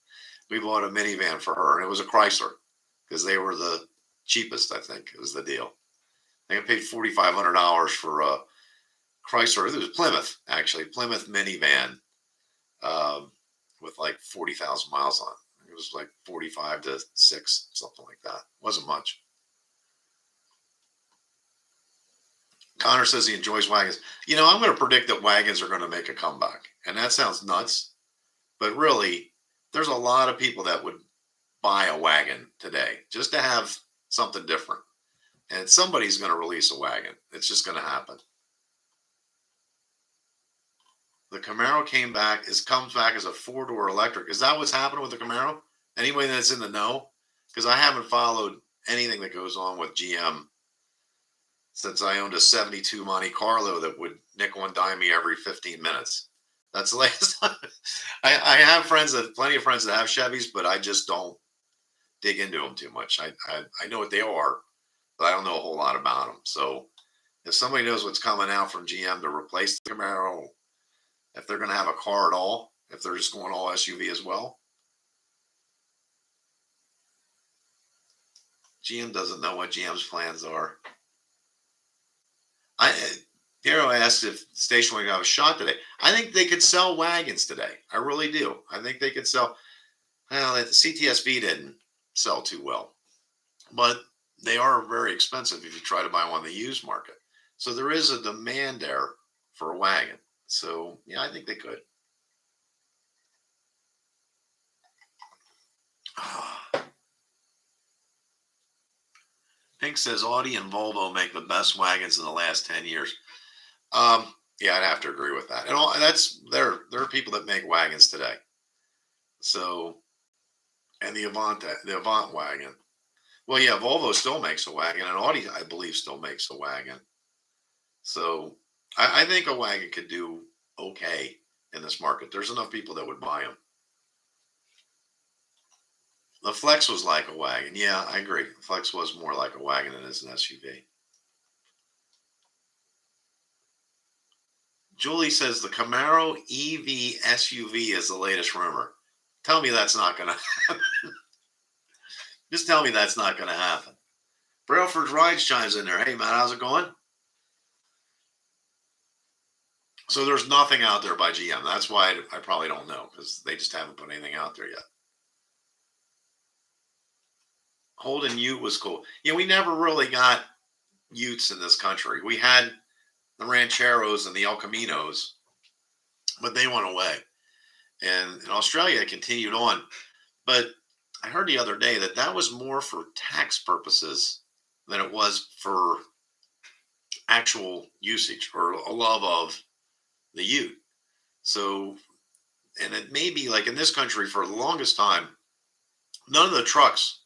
We bought a minivan for her, and it was a Chrysler because they were the cheapest. I think it was the deal. I think I paid $4,500 for a Chrysler. It was Plymouth, actually, Plymouth minivan. With like 40,000 miles on it. It was like 45 to 6, something like that. Wasn't much. Connor says he enjoys wagons. You know, I'm going to predict that wagons are going to make a comeback. And that sounds nuts. But really, there's a lot of people that would buy a wagon today just to have something different. And somebody's going to release a wagon. It's just going to happen. The Camaro comes back as a 4-door electric. Is that what's happening with the Camaro? Anybody that's in the know? Because I haven't followed anything that goes on with GM since I owned a 72 Monte Carlo that would nickel and dime me every 15 minutes. That's the last time. I have plenty of friends that have Chevys, but I just don't dig into them too much. I know what they are, but I don't know a whole lot about them. So if somebody knows what's coming out from GM to replace the Camaro, if they're going to have a car at all, if they're just going all SUV as well. GM doesn't know what GM's plans are. Darrow asked if Station Wagon got a shot today. I think they could sell wagons today. I really do. I think they could sell. Well, the CTSV didn't sell too well, but they are very expensive if you try to buy one in the used market. So there is a demand there for a wagon. So yeah, I think they could. Pink says Audi and Volvo make the best wagons in the last 10 years. Yeah, I'd have to agree with that. And that's there are people that make wagons today. So and the Avant wagon. Well, yeah, Volvo still makes a wagon, and Audi, I believe, still makes a wagon. So I think a wagon could do okay in this market. There's enough people that would buy them. The Flex was like a wagon. Yeah, I agree. The Flex was more like a wagon than it is an SUV. Julie says the Camaro EV SUV is the latest rumor. Tell me that's not going to happen. Just tell me that's not going to happen. Brailford's Rides chimes in there. Hey, Matt, how's it going? So there's nothing out there by GM. That's why I probably don't know, because they just haven't put anything out there yet. Holden Ute was cool. Yeah, we never really got Utes in this country. We had the Rancheros and the El Caminos, but they went away. And in Australia, it continued on. But I heard the other day that that was more for tax purposes than it was for actual usage or a love of the Ute. So, and it may be like in this country for the longest time, none of the trucks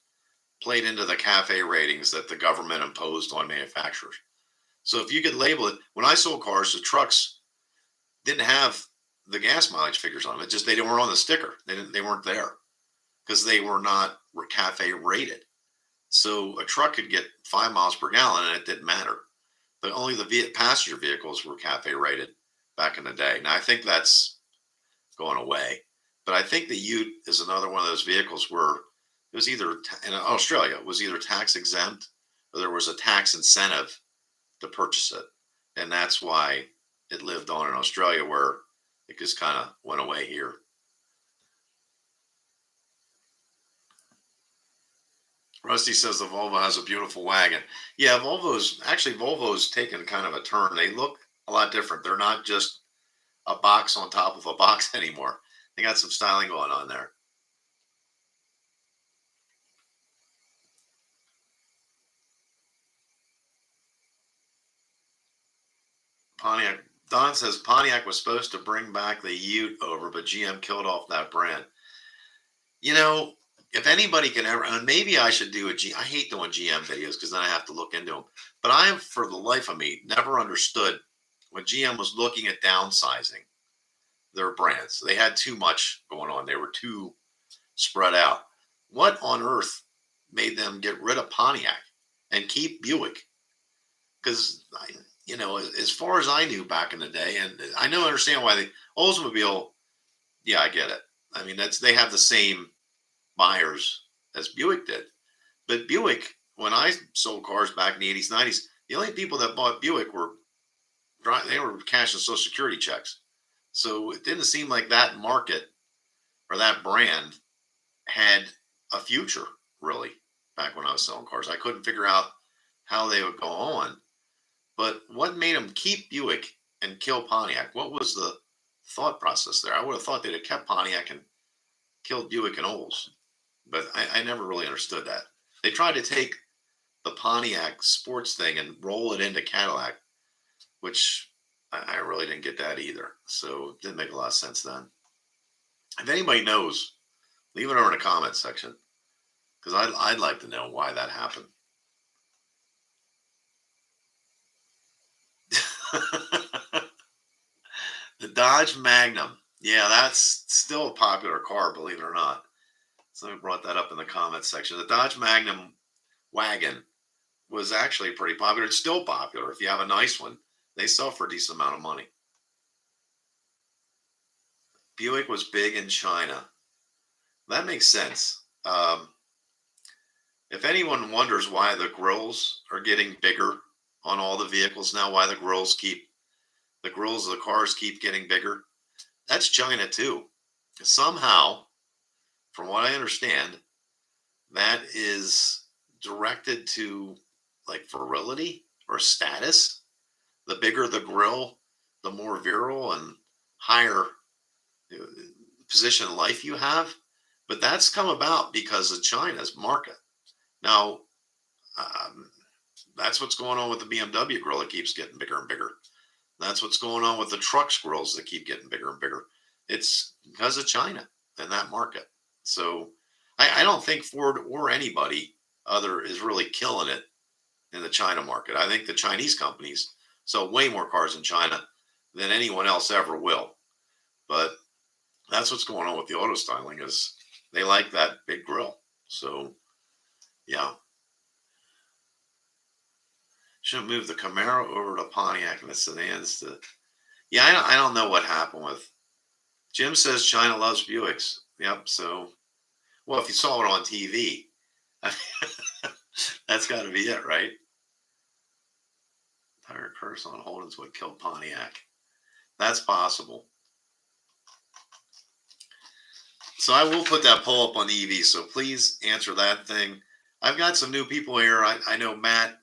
played into the cafe ratings that the government imposed on manufacturers. So if you could label it, when I sold cars, the trucks didn't have the gas mileage figures on them. It just they weren't on the sticker. They weren't there because they were not cafe rated. So a truck could get 5 miles per gallon and it didn't matter. But only the passenger vehicles were cafe rated back in the day. Now I think that's going away. But I think the Ute is another one of those vehicles where it was either in Australia it was either tax exempt or there was a tax incentive to purchase it, and that's why it lived on in Australia, where it just kind of went away here. Rusty says the Volvo has a beautiful wagon. Yeah, Volvo's taken kind of a turn. They look a lot different. They're not just a box on top of a box anymore. They got some styling going on there. Pontiac. Don says Pontiac was supposed to bring back the Ute over, but GM killed off that brand. You know, if anybody can ever, and maybe I should do I hate doing GM videos because then I have to look into them. But I have, for the life of me, never understood when GM was looking at downsizing their brands. They had too much going on. They were too spread out. What on earth made them get rid of Pontiac and keep Buick? Because as far as I knew back in the day, and I know understand why the Oldsmobile, yeah, I get it. I mean, they have the same buyers as Buick did. But Buick, when I sold cars back in the 80s, 90s, the only people that bought Buick were cashing Social Security checks. So it didn't seem like that market or that brand had a future, really, back when I was selling cars. I couldn't figure out how they would go on. But what made them keep Buick and kill Pontiac? What was the thought process there? I would have thought they'd have kept Pontiac and killed Buick and Olds. But I never really understood that. They tried to take the Pontiac sports thing and roll it into Cadillac, which I really didn't get that either. So it didn't make a lot of sense then. If anybody knows, leave it over in the comment section, because I'd like to know why that happened. The Dodge Magnum. Yeah, that's still a popular car, believe it or not. So I brought that up in the comments section. The Dodge Magnum wagon was actually pretty popular. It's still popular. If you have a nice one, they sell for a decent amount of money. Buick was big in China. That makes sense. If anyone wonders why the grills are getting bigger on all the vehicles now, why the grills of the cars keep getting bigger, that's China too. Somehow, from what I understand, that is directed to like virility or status. The bigger the grill, the more virile and higher uh, position in life you have. But that's come about because of China's market. Now, um, that's what's going on with the BMW grill. It keeps getting bigger and bigger. That's what's going on with the truck grills that keep getting bigger and bigger. It's because of China and that market. So I don't think Ford or anybody other is really killing it in the China market. I think the Chinese companies sell way more cars in China than anyone else ever will. But that's what's going on with the auto styling is they like that big grill. So yeah, should move the Camaro over to Pontiac and the sedans to. Yeah, I don't know what happened with. Jim says China loves Buicks. Yep. So well, if you saw it on TV, that's got to be it, right? Tire curse on Holden's what killed Pontiac. That's possible. So I will put that poll up on the EV. So please answer that thing. I've got some new people here. I know Matt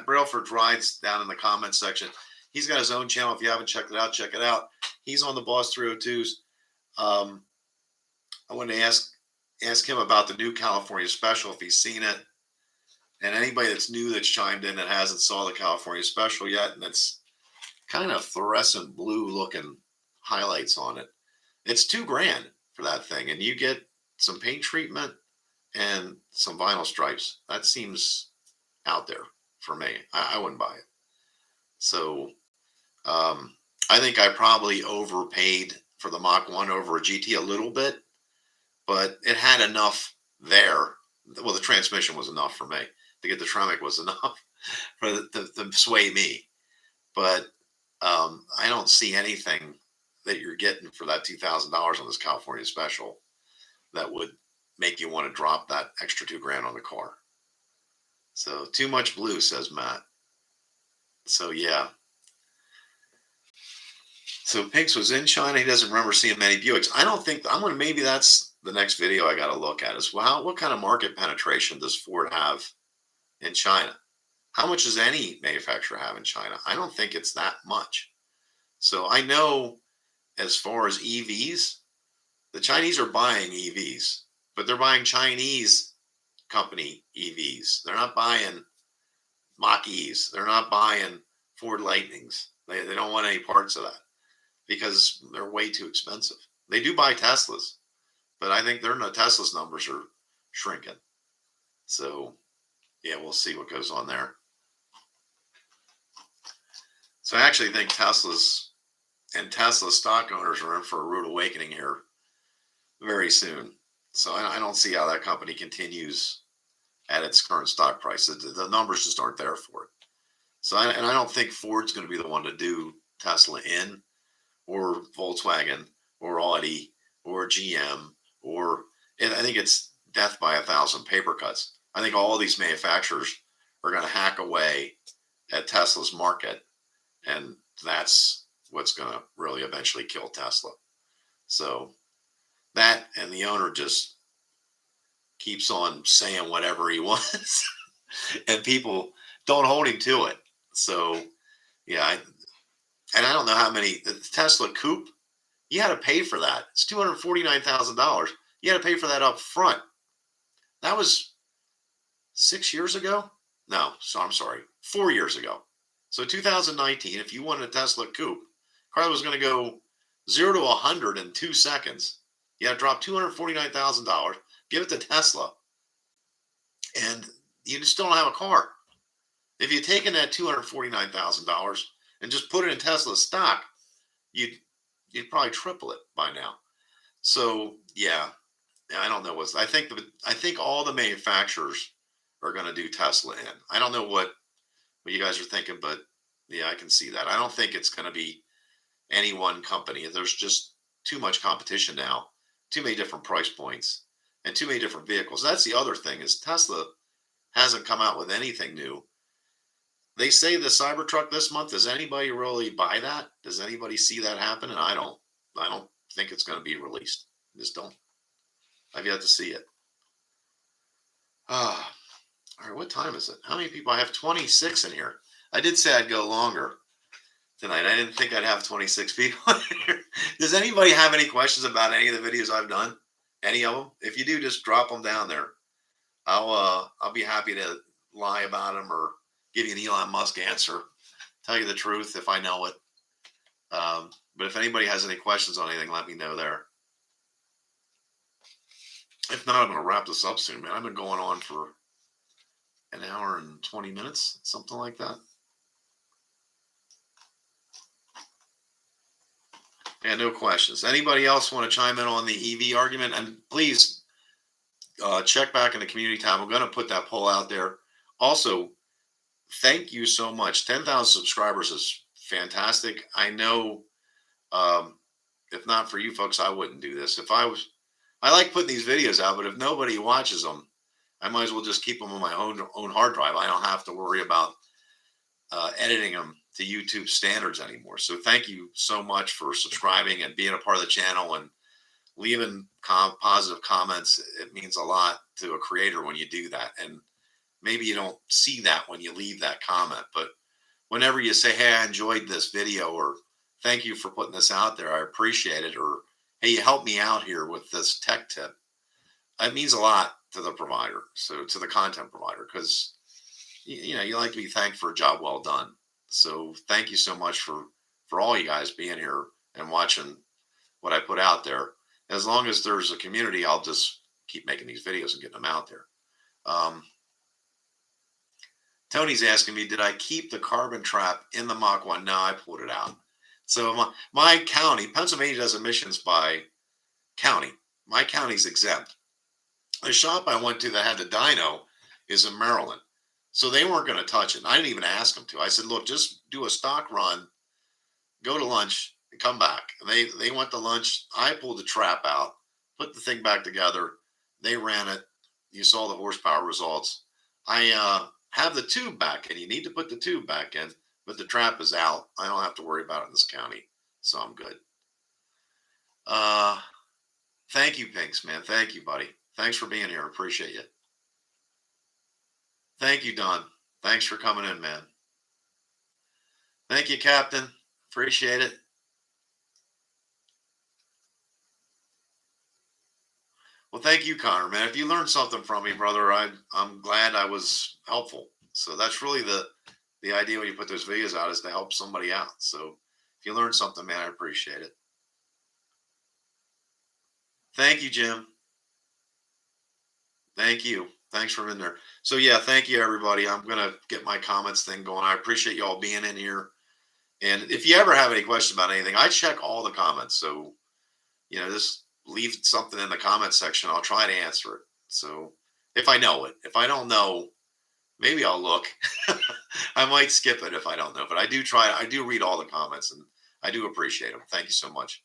Brailford rides down in the comments section. He's got his own channel. If you haven't checked it out, check it out. He's on the Boss 302s. I wanted to ask him about the new California special if he's seen it. And anybody that's new that's chimed in that hasn't saw the California special yet, and it's kind of fluorescent blue looking highlights on it. It's $2,000 for that thing, and you get some paint treatment and some vinyl stripes. That seems out there for me. I wouldn't buy it. So I think I probably overpaid for the Mach 1 over a GT a little bit, but it had enough there. Well, the transmission was enough for me. To get the Tremec was enough for to sway me. But I don't see anything that you're getting for that $2,000 on this California special that would make you want to drop that extra $2,000 on the car. So too much blue, says Matt. So yeah. So Pinks was in China. He doesn't remember seeing many Buicks. I don't think maybe that's the next video I got to look at is well, what kind of market penetration does Ford have in China? How much does any manufacturer have in China? I don't think it's that much. So I know as far as EVs, the Chinese are buying EVs, but they're buying Chinese company EVs. They're not buying Mach-E's. They're not buying Ford Lightnings. They don't want any parts of that because they're way too expensive. They do buy Teslas, but I think Tesla's numbers are shrinking. So yeah, we'll see what goes on there. So I actually think Tesla stock owners are in for a rude awakening here very soon. So I don't see how that company continues at its current stock price. The numbers just aren't there for it. So I don't think Ford's going to be the one to do Tesla in, or Volkswagen, or Audi, or GM, I think it's death by 1,000 paper cuts. I think all of these manufacturers are going to hack away at Tesla's market, and that's what's going to really eventually kill Tesla. So that, and the owner just keeps on saying whatever he wants, and people don't hold him to it. So yeah, and I don't know how many the Tesla coupe. You had to pay for that. It's $249,000. You had to pay for that up front. That was 6 years ago. No, so I'm sorry, 4 years ago. So 2019, if you wanted a Tesla coupe, car that was going to go 0 to 100 in 2 seconds, you had to drop $249,000, give it to Tesla, and you still don't have a car. If you'd taken that $249,000 and just put it in Tesla stock, you'd probably triple it by now. So yeah, I don't know I think all the manufacturers are going to do Tesla in. I don't know what you guys are thinking, but yeah, I can see that. I don't think it's going to be any one company. There's just too much competition now, too many different price points, and too many different vehicles. That's the other thing is Tesla hasn't come out with anything new. They say the Cybertruck this month. Does anybody really buy that? Does anybody see that happen? And I don't think it's going to be released. I just don't. I've yet to see it. All right, what time is it? How many people? I have 26 in here. I did say I'd go longer. tonight. I didn't think I'd have 26 people here. Does anybody have any questions about any of the videos I've done? Any of them? If you do, just drop them down there. I'll be happy to lie about them or give you an Elon Musk answer. Tell you the truth if I know it. But if anybody has any questions on anything, let me know there. If not, I'm going to wrap this up soon, man. I've been going on for an hour and 20 minutes, something like that. Yeah, no questions. Anybody else want to chime in on the EV argument? And please check back in the community tab. I'm going to put that poll out there. Also, thank you so much. 10,000 subscribers is fantastic. I know if not for you folks, I wouldn't do this. I like putting these videos out, but if nobody watches them, I might as well just keep them on my own hard drive. I don't have to worry about editing them to YouTube standards anymore. So thank you so much for subscribing and being a part of the channel and leaving positive comments. It means a lot to a creator when you do that. And maybe you don't see that when you leave that comment, but whenever you say, hey, I enjoyed this video, or thank you for putting this out there, I appreciate it, or hey, you helped me out here with this tech tip, it means a lot to the provider, so to the content provider, because you know you like to be thanked for a job well done. So thank you so much for all you guys being here and watching what I put out there. As long as there's a community, I'll just keep making these videos and getting them out there. Tony's asking me, did I keep the carbon trap in the Mach 1? No, I pulled it out. So my county, Pennsylvania does emissions by county. My county's exempt. The shop I went to that had the dyno is in Maryland. So they weren't going to touch it. I didn't even ask them to. I said, look, just do a stock run, go to lunch, and come back. And they went to lunch. I pulled the trap out, put the thing back together. They ran it. You saw the horsepower results. I have the tube back, and you need to put the tube back in, but the trap is out. I don't have to worry about it in this county, so I'm good. Thank you, Pinks, man. Thank you, buddy. Thanks for being here. Appreciate you. Thank you, Don. Thanks for coming in, man. Thank you, Captain. Appreciate it. Well, thank you, Connor, man. If you learned something from me, brother, I'm glad I was helpful. So that's really the idea when you put those videos out, is to help somebody out. So if you learned something, man, I appreciate it. Thank you, Jim. Thank you. Thanks for being there. So yeah, thank you, everybody. I'm going to get my comments thing going. I appreciate you all being in here. And if you ever have any question about anything, I check all the comments. So, you know, just leave something in the comment section. I'll try to answer it. So if I know it, if I don't know, maybe I'll look. I might skip it if I don't know, but I do read all the comments, and I do appreciate them. Thank you so much.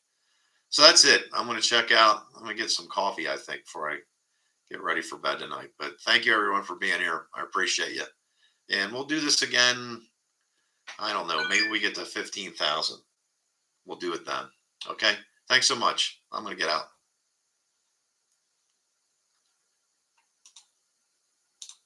So that's it. I'm going to check out. I'm going to get some coffee, I think, before I get ready for bed tonight. But thank you, everyone, for being here. I appreciate you. And we'll do this again. I don't know. Maybe we get to 15,000. We'll do it then. Okay. Thanks so much. I'm going to get out.